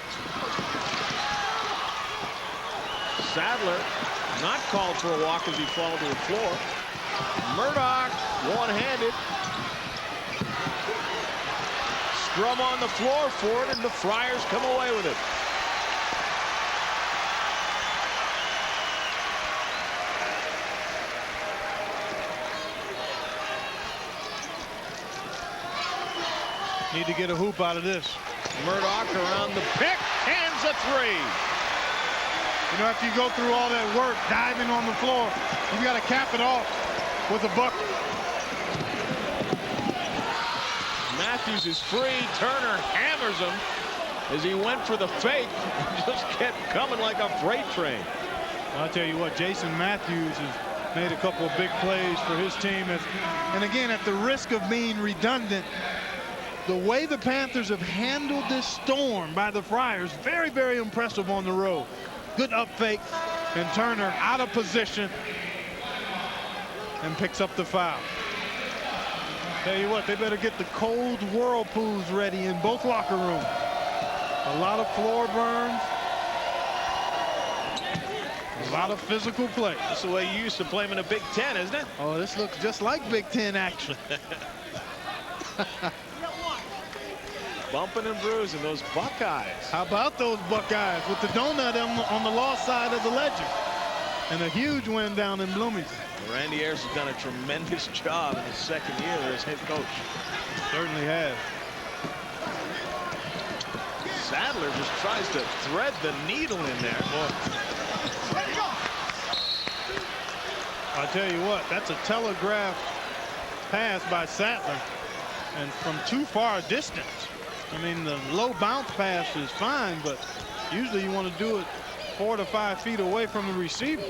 Sadler not called for a walk as he fell to the floor. Murdoch one-handed. Scrum on the floor for it, and the Friars come away with it. Need to get a hoop out of this. Murdoch around the pick, hands a three. You know, after you go through all that work, diving on the floor, you got to cap it off with a bucket. Matthews is free. Turner hammers him as he went for the fake. Just kept coming like a freight train. I'll tell you what, Jason Matthews has made a couple of big plays for his team. And again, at the risk of being redundant, the way the Panthers have handled this storm by the Friars, very, very impressive on the road. Good up fake, and Turner out of position and picks up the foul. Tell you what, they better get the cold whirlpools ready in both locker rooms. A lot of floor burns. A lot of physical play. That's the way you used to play them in the Big Ten, isn't it? Oh, this looks just like Big Ten action. Bumping and bruising those Buckeyes. How about those Buckeyes with the donut on the lost side of the ledger? And a huge win down in Bloomington. Randy Ayers has done a tremendous job in his second year as head coach. Certainly has. Sadler just tries to thread the needle in there. Boy. I tell you what, that's a telegraph pass by Sadler, and from too far a distance. I mean, the low bounce pass is fine, but usually you want to do it 4 to 5 feet away from the receiver.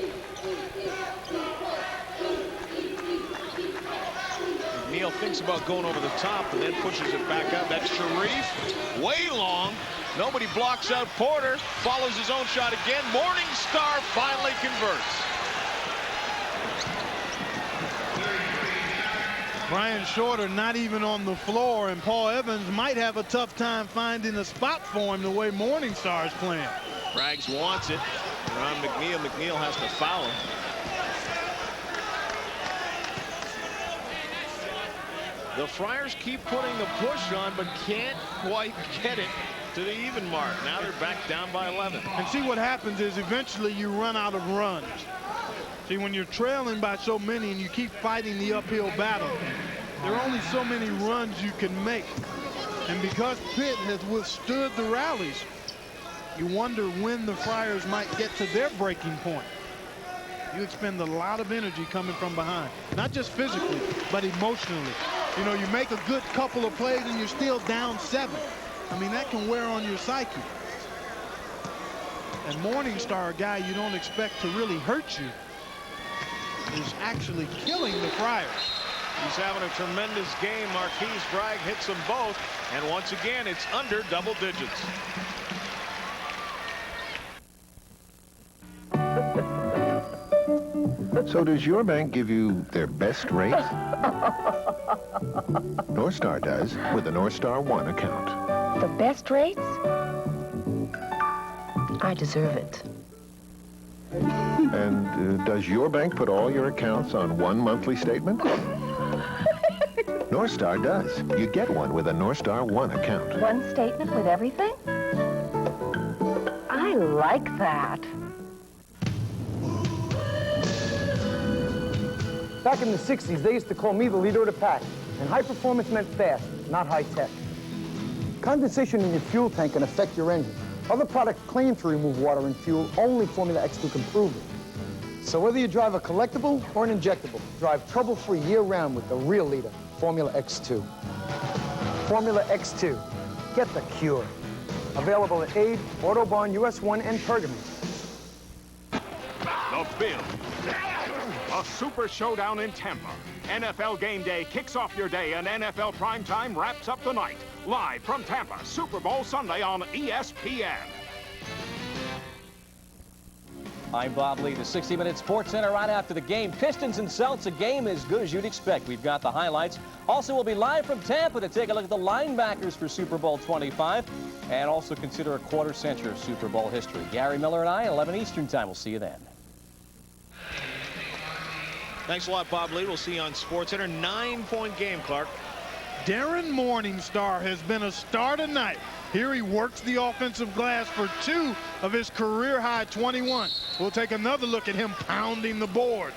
McNeil thinks about going over the top and then pushes it back up. That's Sharif. Way long. Nobody blocks out Porter. Follows his own shot again. Morningstar finally converts. Brian Shorter not even on the floor, and Paul Evans might have a tough time finding a spot for him the way Morningstar is playing. Braggs wants it around McNeil. McNeil has to foul him. The Friars keep putting the push on, but can't quite get it to the even mark. Now they're back down by 11. And see, what happens is eventually you run out of runs. See, when you're trailing by so many and you keep fighting the uphill battle, there are only so many runs you can make. And because Pitt has withstood the rallies, you wonder when the Friars might get to their breaking point. You expend a lot of energy coming from behind, not just physically, but emotionally. You know, you make a good couple of plays and you're still down 7. I mean, that can wear on your psyche. And Morningstar, a guy you don't expect to really hurt you, is actually killing the Friars. He's having a tremendous game. Marquise Bragg hits them both, and once again it's under double digits. So does your bank give you their best rates? North Star does with a North Star One account. The best rates? I deserve it. And does your bank put all your accounts on one monthly statement? North Star does. You get one with a North Star One account. One statement with everything? I like that. Back in the 60s, they used to call me the leader of the pack. And high performance meant fast, not high tech. Condensation in your fuel tank can affect your engine. Other products claim to remove water and fuel, only Formula X2 can prove it. So whether you drive a collectible or an injectable, drive trouble-free year-round with the real leader, Formula X2. Formula X2. Get the cure. Available at Aid, Autobahn, US 1, and Pergamon. The Bill. A super showdown in Tampa. NFL Game Day kicks off your day, and NFL Primetime wraps up the night. Live from Tampa, Super Bowl Sunday on ESPN. I'm Bob Lee, the 60-minute Sports Center right after the game. Pistons and Celtics, a game as good as you'd expect. We've got the highlights. Also, we'll be live from Tampa to take a look at the linebackers for Super Bowl 25 and also consider a quarter-century of Super Bowl history. Gary Miller and I at 11 Eastern Time. We'll see you then. Thanks a lot, Bob Lee. We'll see you on SportsCenter. 9-point game, Clark. Darren Morningstar has been a star tonight. Here he works the offensive glass for 2 of his career-high 21. We'll take another look at him pounding the boards.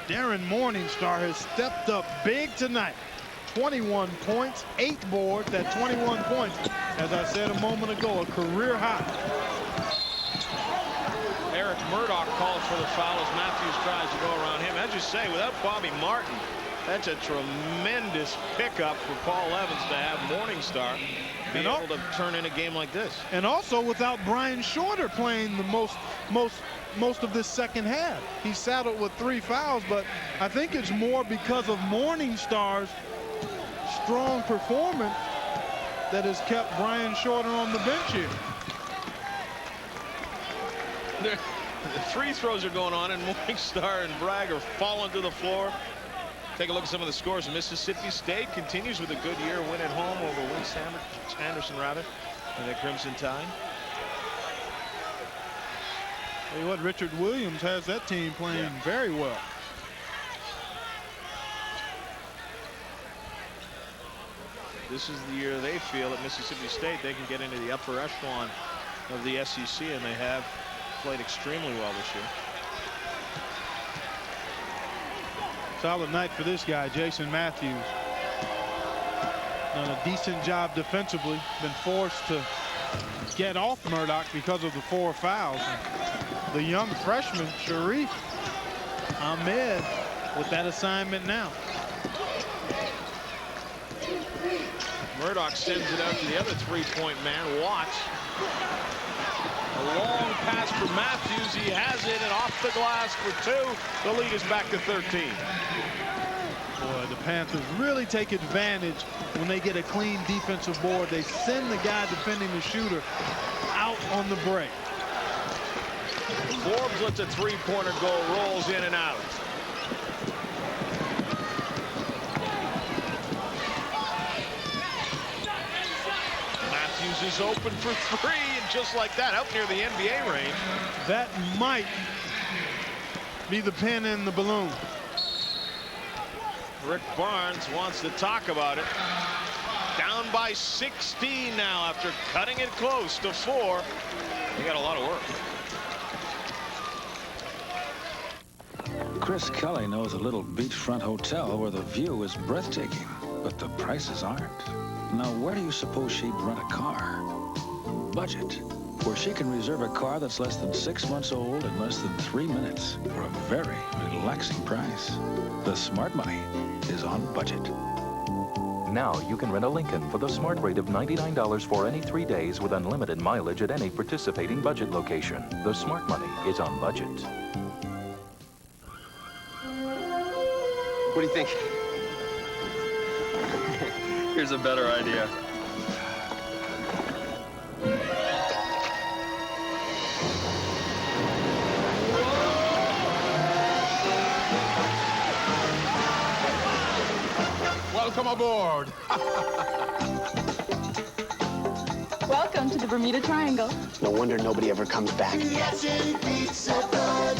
Darren Morningstar has stepped up big tonight. 21 points, 8 boards at 21 points. As I said a moment ago, a career high. Eric Murdoch calls for the foul as Matthews tries to go around him. As you say, without Bobby Martin, that's a tremendous pickup for Paul Evans to have Morningstar be able to turn in a game like this. And also without Brian Shorter playing the most of this second half. He's saddled with 3 fouls, but I think it's more because of Morningstar's strong performance that has kept Brian Shorter on the bench here. The free throws are going on, and Morningstar and Bragg are falling to the floor. Take a look at some of the scores. Mississippi State continues with a good year, win at home over Wins Anderson, and the Crimson Tide. Tell you what, Richard Williams has that team playing very well. This is the year they feel at Mississippi State they can get into the upper echelon of the SEC, and they have played extremely well this year. Solid night for this guy, Jason Matthews. Done a decent job defensively. Been forced to get off Murdoch because of the 4 fouls. And the young freshman, Sharif Ahmed, with that assignment now. Murdoch sends it out to the other three-point man, Watts. A long pass for Matthews. He has it, and off the glass for 2. The lead is back to 13. Boy, the Panthers really take advantage when they get a clean defensive board. They send the guy defending the shooter out on the break. Forbes lets a three-pointer go, rolls in and out. Matthews is open for 3, and just like that, out near the NBA range. That might be the pin in the balloon. Rick Barnes wants to talk about it. Down by 16 now after cutting it close to 4. They got a lot of work. Chris Kelly knows a little beachfront hotel where the view is breathtaking, but the prices aren't. Now, where do you suppose she'd rent a car? Budget, where she can reserve a car that's less than 6 months old in less than 3 minutes for a very relaxing price. The smart money is on budget. Now you can rent a Lincoln for the smart rate of $99 for any 3 days with unlimited mileage at any participating budget location. The smart money is on budget. What do you think? Here's a better idea. Welcome aboard. Welcome to the Bermuda Triangle. No wonder nobody ever comes back. Yes, it beats so good.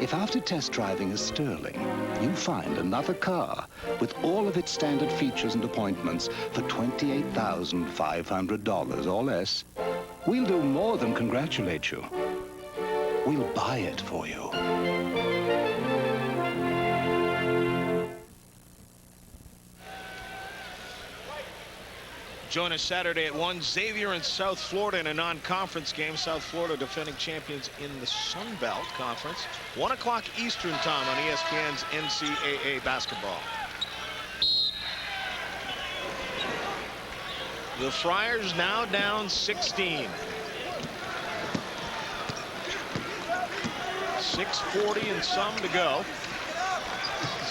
If after test driving a Sterling, you find another car with all of its standard features and appointments for $28,500 or less, we'll do more than congratulate you. We'll buy it for you. Join us Saturday at 1. Xavier and South Florida in a non-conference game. South Florida defending champions in the Sun Belt Conference. 1 o'clock Eastern time on ESPN's NCAA basketball. The Friars now down 16. 6:40 and some to go.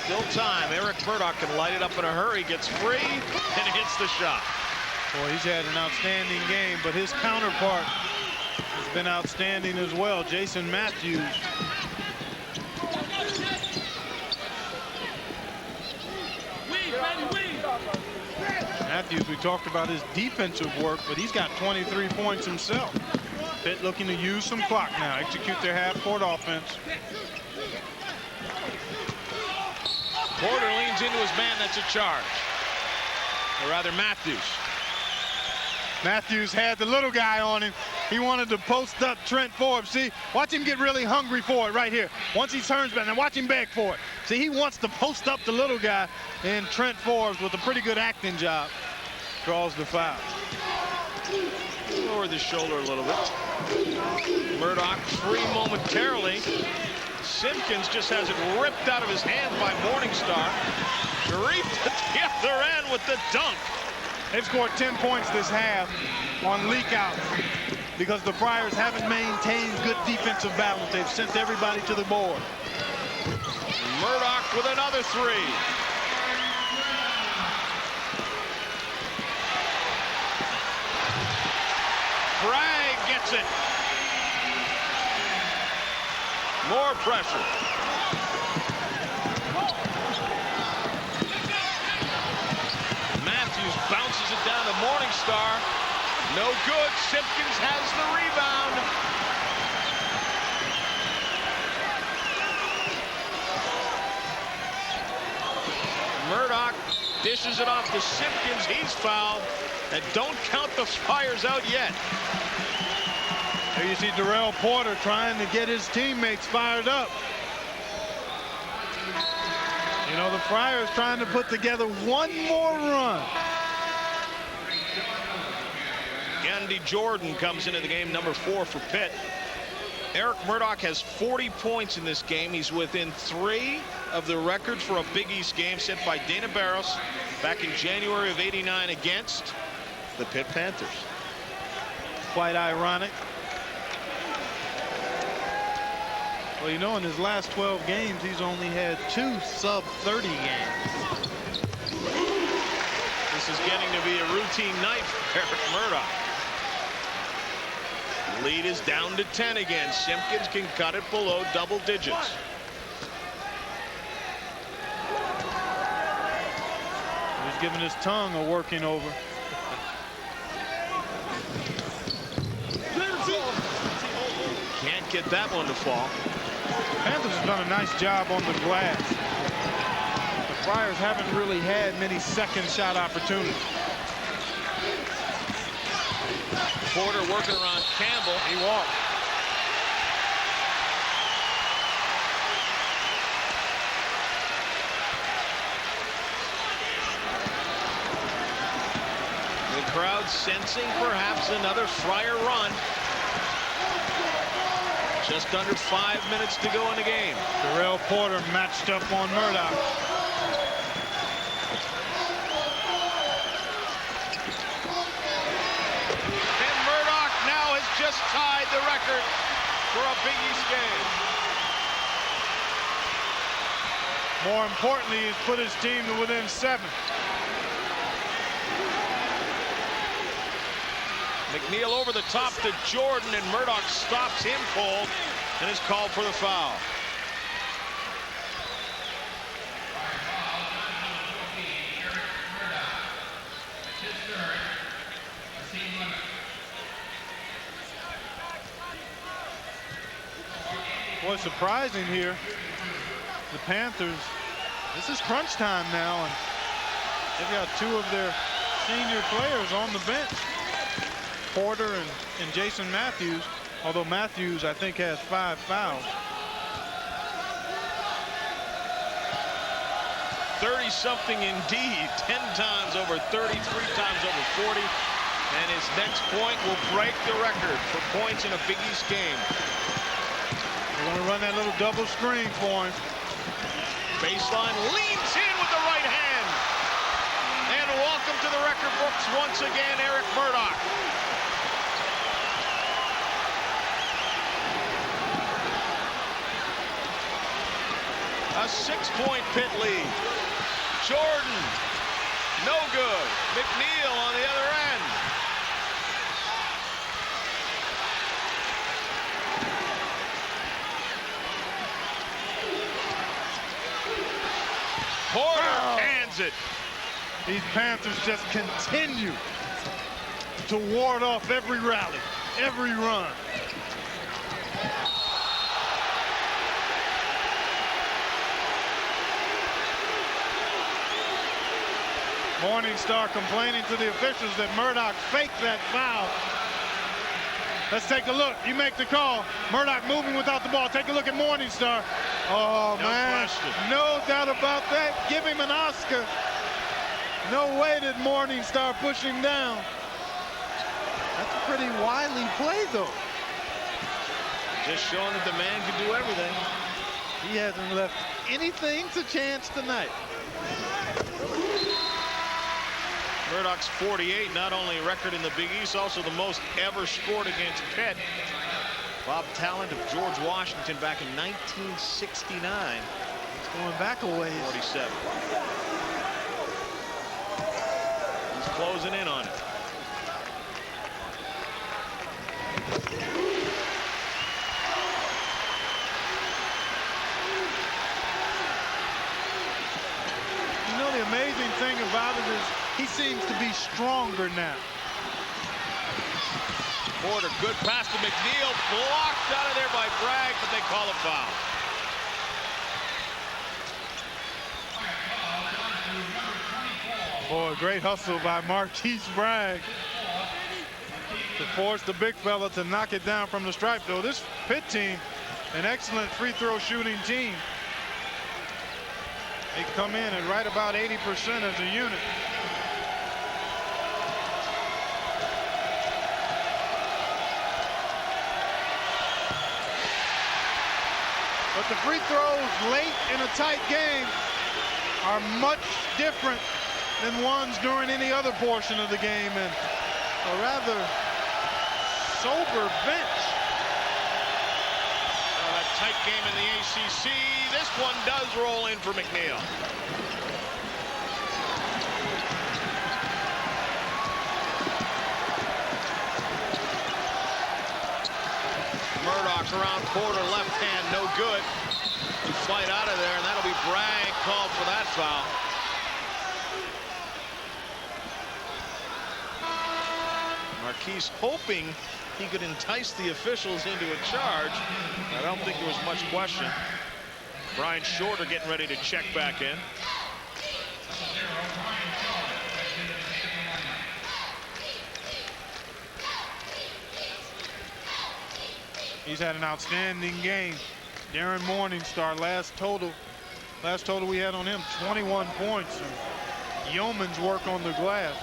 Still time. Eric Murdoch can light it up in a hurry. Gets free and hits the shot. Boy, he's had an outstanding game, but his counterpart has been outstanding as well. Jason Matthews. Matthews, we talked about his defensive work, but he's got 23 points himself. Pitt looking to use some clock now, execute their half-court offense. Porter leans into his man. That's a charge. Or rather, Matthews. Matthews had the little guy on him. He wanted to post up Trent Forbes. See, watch him get really hungry for it right here. Once he turns back, now watch him beg for it. See, he wants to post up the little guy, and Trent Forbes, with a pretty good acting job, draws the foul. Lower the shoulder a little bit. Murdoch free momentarily. Simpkins just has it ripped out of his hand by Morningstar. Reaped at the other end with the dunk. They've scored 10 points this half on leak-outs because the Friars haven't maintained good defensive balance. They've sent everybody to the board. Murdoch with another three. Bragg gets it. More pressure. Matthews bounces it down to Morningstar. No good. Simpkins has the rebound. Murdoch dishes it off to Simpkins. He's fouled. And don't count the Friars out yet. There you see Darrell Porter trying to get his teammates fired up. You know, the Friars trying to put together one more run. Andy Jordan comes into the game, number 4 for Pitt. Eric Murdoch has 40 points in this game. He's within 3 of the record for a Big East game set by Dana Barros back in January of '89 against the Pitt Panthers. Quite ironic. Well, you know, in his last 12 games, he's only had 2 sub-30 games. This is getting to be a routine night for Eric Murdoch. Lead is down to 10 again. Simpkins can cut it below double digits. He's giving his tongue a working over. Can't get that one to fall. Panthers have done a nice job on the glass. The Friars haven't really had many second shot opportunities. Porter working around Campbell. He walked. The crowd sensing perhaps another Friar run. Just under 5 minutes to go in the game. Darrell Porter matched up on Murdoch. And Murdoch now has just tied the record for a Big East game. More importantly, he's put his team to within 7. McNeil over the top to Jordan, and Murdoch stops him cold and is called for the foul. Boy, surprising here. The Panthers, this is crunch time now, and they've got 2 of their senior players on the bench. Porter and Jason Matthews, although Matthews, I think, has 5 fouls. 30-something indeed. 10 times over 30, 3 times over 40. And his next point will break the record for points in a Big East game. They're going to run that little double screen for him. Baseline leans in with the right hand. And welcome to the record books once again, Eric Murdoch. A 6-point Pitt lead. Jordan, no good. McNeil on the other end. Porter hands it. These Panthers just continue to ward off every rally, every run. Morningstar complaining to the officials that Murdoch faked that foul. Let's take a look. You make the call. Murdoch moving without the ball. Take a look at Morningstar. Oh, No man. question. No doubt about that. Give him an Oscar. No way did Morningstar push him down. That's a pretty wily play, though. Just showing that the man can do everything. He hasn't left anything to chance tonight. Murdoch's 48, not only a record in the Big East, also the most ever scored against Pitt. Bob Talent of George Washington back in 1969. It's going back a ways. 47. He's closing in on it. You know, the amazing thing about it is he seems to be stronger now. Porter, good pass to McNeil, blocked out of there by Bragg, but they call a foul. Boy, great hustle by Marquise Bragg to force the big fella to knock it down from the stripe, though. This Pitt team, an excellent free throw shooting team. They come in at right about 80% as a unit. But the free throws late in a tight game are much different than ones during any other portion of the game, and a rather sober bench. Well, a tight game in the ACC. This one does roll in for McNeil. Murdoch around Porter, left hand, no good. You fight out of there, and that'll be Bragg called for that foul. Marquise hoping he could entice the officials into a charge. I don't think there was much question. Brian Shorter getting ready to check back in. He's had an outstanding game. Darren Morningstar, last total we had on him, 21 points. And yeoman's work on the glass.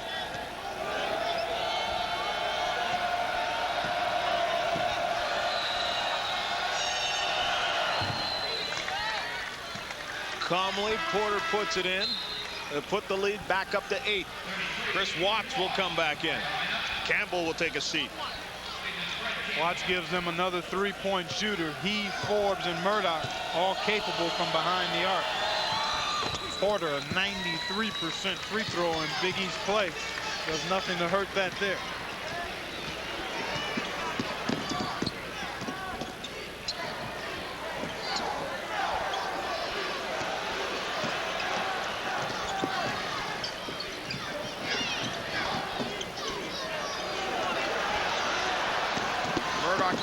Calmly, Porter puts it in. They'll put the lead back up to 8. Chris Watts will come back in. Campbell will take a seat. Watts gives them another three-point shooter. He, Forbes, and Murdoch all capable from behind the arc. Porter, a 93% free throw in Big East play. Does nothing to hurt that there.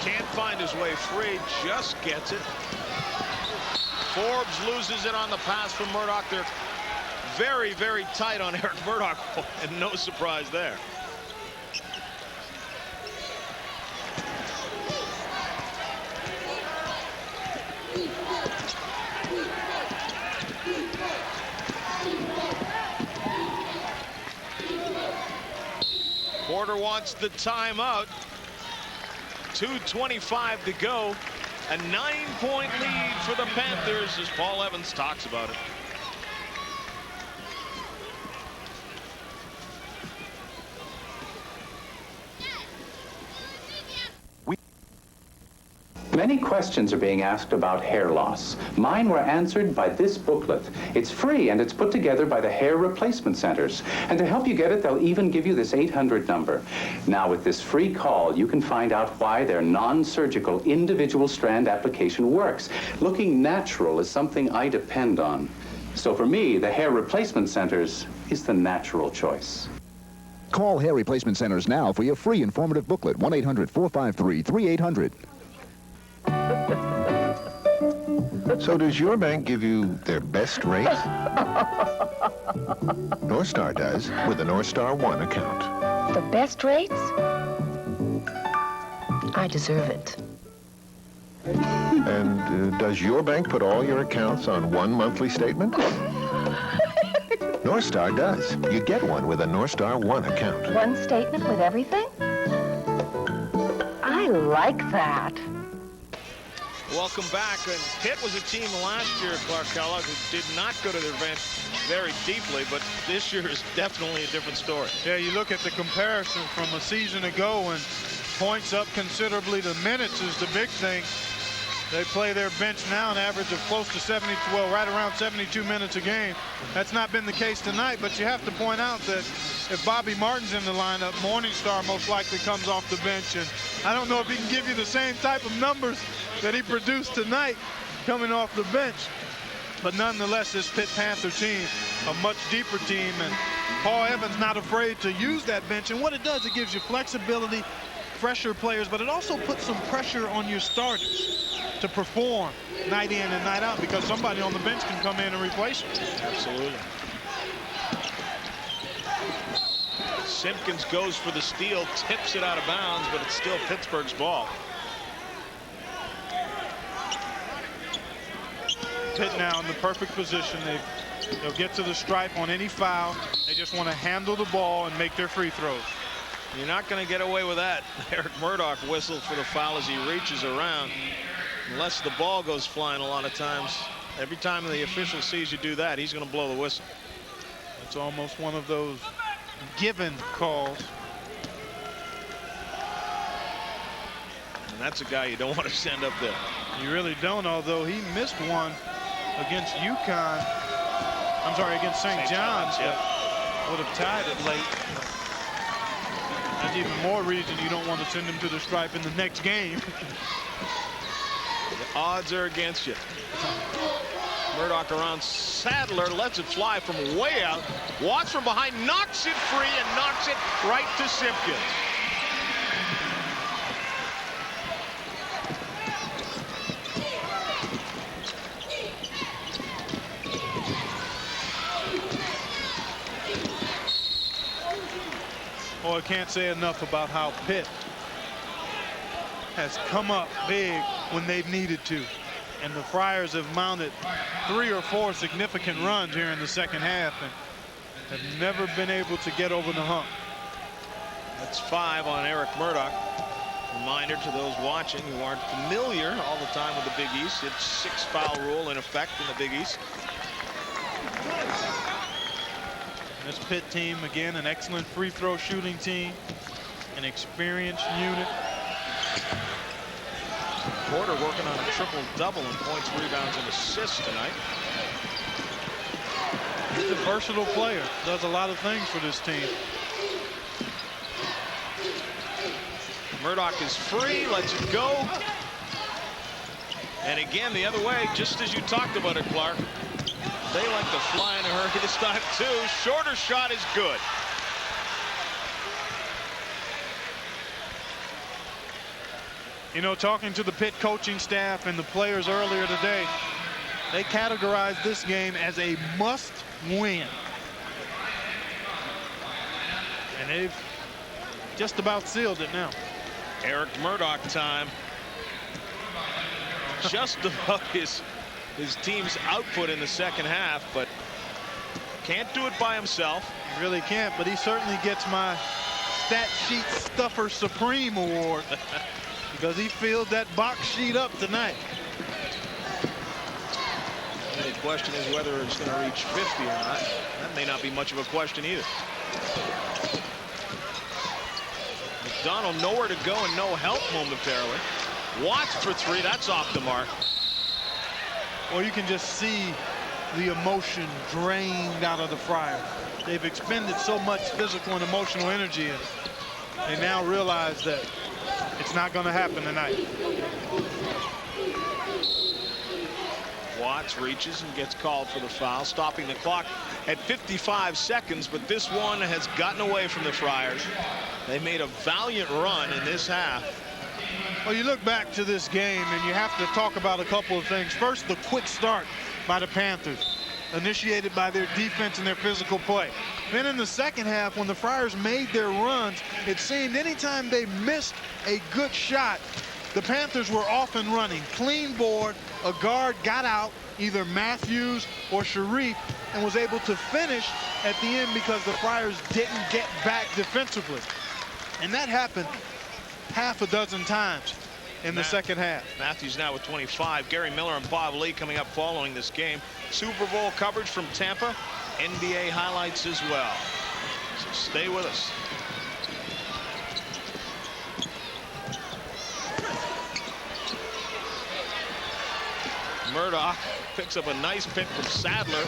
Can't find his way free, just gets it. Forbes loses it on the pass from Murdoch. They're very, very tight on Eric Murdoch, and no surprise there. Porter wants the timeout. 2:25 to go. A 9-point lead for the Panthers as Paul Evans talks about it. Many questions are being asked about hair loss. Mine were answered by this booklet. It's free and it's put together by the Hair Replacement Centers. And to help you get it, they'll even give you this 800 number. Now, with this free call, you can find out why their non-surgical individual strand application works. Looking natural is something I depend on. So for me, the Hair Replacement Centers is the natural choice. Call Hair Replacement Centers now for your free informative booklet, 1-800-453-3800. So does your bank give you their best rates? North Star does with a North Star One account. The best rates? I deserve it. And does your bank put all your accounts on one monthly statement? North Star does. You get one with a North Star One account. One statement with everything? I like that. Welcome back. And Pitt was a team last year, Clark Kellogg, who did not go to their bench very deeply, but this year is definitely a different story. Yeah, you look at the comparison from a season ago, and points up considerably. The minutes is the big thing. They play their bench now an average of close to 70, well, right around 72 minutes a game. That's not been the case tonight, but you have to point out that if Bobby Martin's in the lineup, Morningstar most likely comes off the bench, and I don't know if he can give you the same type of numbers that he produced tonight coming off the bench. But nonetheless, this Pitt Panther team, a much deeper team, and Paul Evans not afraid to use that bench. And what it does, it gives you flexibility, fresher players, but it also puts some pressure on your starters to perform night in and night out, because somebody on the bench can come in and replace them. Absolutely. Simpkins goes for the steal, tips it out of bounds, but it's still Pittsburgh's ball. Pitt now in the perfect position. They'll get to the stripe on any foul. They just want to handle the ball and make their free throws. You're not going to get away with that. Eric Murdoch whistled for the foul as he reaches around. Unless the ball goes flying a lot of times. Every time the official sees you do that, he's going to blow the whistle. It's almost one of those given calls. And that's a guy you don't want to send up there. You really don't, although he missed one against UConn. I'm sorry, against St. John's. Yeah. Would have tied it late. That's even more reason you don't want to send him to the stripe in the next game. The odds are against you. Murdoch around Sadler, lets it fly from way out. Watts from behind, knocks it free and knocks it right to Simpkins. Oh, I can't say enough about how Pitt has come up big when they've needed to. And the Friars have mounted 3 or 4 significant runs here in the second half and have never been able to get over the hump. That's 5 on Eric Murdoch. Reminder to those watching who aren't familiar all the time with the Big East. It's 6-foul rule in effect in the Big East. This Pitt team, again, an excellent free throw shooting team, an experienced unit. Porter working on a triple-double in points, rebounds, and assists tonight. He's a versatile player, does a lot of things for this team. Murdoch is free, lets it go. And again, the other way, just as you talked about it, Clark. They like to fly in a hurry this time, too. Shorter shot is good. You know, talking to the Pitt coaching staff and the players earlier today, they categorized this game as a must-win. And they've just about sealed it now. Eric Murdoch time. Just above his team's output in the second half, but can't do it by himself. He really can't, but he certainly gets my Stat Sheet Stuffer Supreme Award because he filled that box sheet up tonight. The question is whether it's going to reach 50 or not. That may not be much of a question either. McDonald nowhere to go and no help momentarily. Watts for 3, that's off the mark. Well, you can just see the emotion drained out of the Friars. They've expended so much physical and emotional energy, and they now realize that it's not going to happen tonight. Watts reaches and gets called for the foul, stopping the clock at 55 seconds, but this one has gotten away from the Friars. They made a valiant run in this half. Well, you look back to this game and you have to talk about a couple of things. First, the quick start by the Panthers, initiated by their defense and their physical play. Then in the second half, when the Friars made their runs, it seemed anytime they missed a good shot, the Panthers were off and running. Clean board, a guard got out, either Matthews or Sharif, and was able to finish at the end because the Friars didn't get back defensively. And that happened half a dozen times in the second half. Matthews now with 25. Gary Miller and Bob Lee coming up following this game. Super Bowl coverage from Tampa. NBA highlights as well. So stay with us. Murdoch picks up a nice pick from Sadler.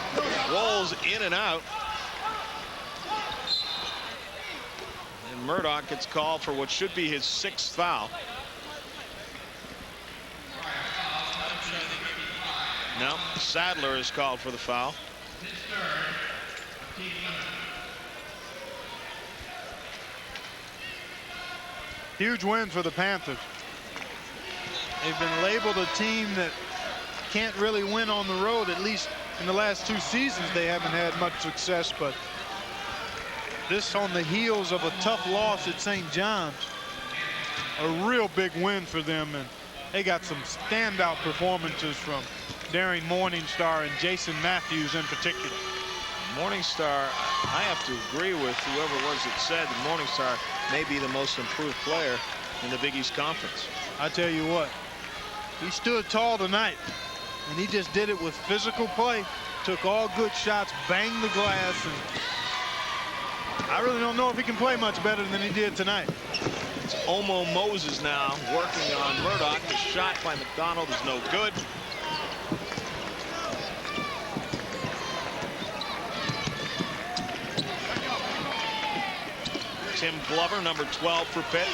Rolls in and out. And Murdoch gets called for what should be his 6th foul. No, Sadler is called for the foul. Huge win for the Panthers. They've been labeled a team that can't really win on the road. At least in the last 2 seasons they haven't had much success, but this on the heels of a tough loss at St. John's. A real big win for them, and they got some standout performances from Daring Morningstar and Jason Matthews in particular. Morningstar, I have to agree with whoever it was that said that Morningstar may be the most improved player in the Big East Conference. I tell you what, he stood tall tonight, and he just did it with physical play. Took all good shots, banged the glass, and I really don't know if he can play much better than he did tonight. It's Omo Moses now working on Murdoch. The shot by McDonald is no good. Tim Glover, number 12 for Pitt.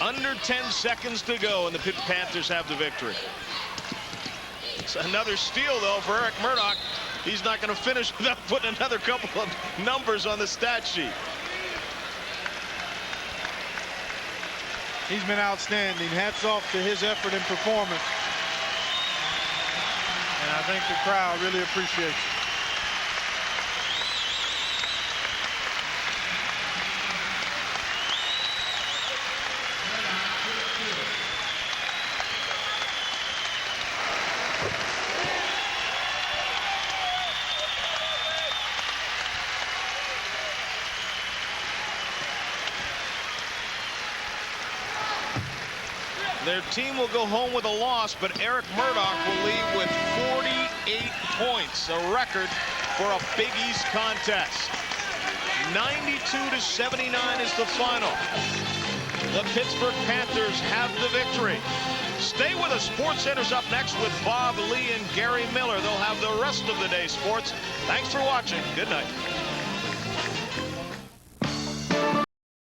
Under 10 seconds to go, and the Pitt Panthers have the victory. It's another steal, though, for Eric Murdoch. He's not going to finish without putting another couple of numbers on the stat sheet. He's been outstanding. Hats off to his effort and performance. And I think the crowd really appreciates it. Their team will go home with a loss, but Eric Murdoch will leave with 48 points, a record for a Big East contest. 92-79 is the final. The Pittsburgh Panthers have the victory. Stay with us. SportsCenter's up next with Bob Lee and Gary Miller. They'll have the rest of the day sports. Thanks for watching. Good night.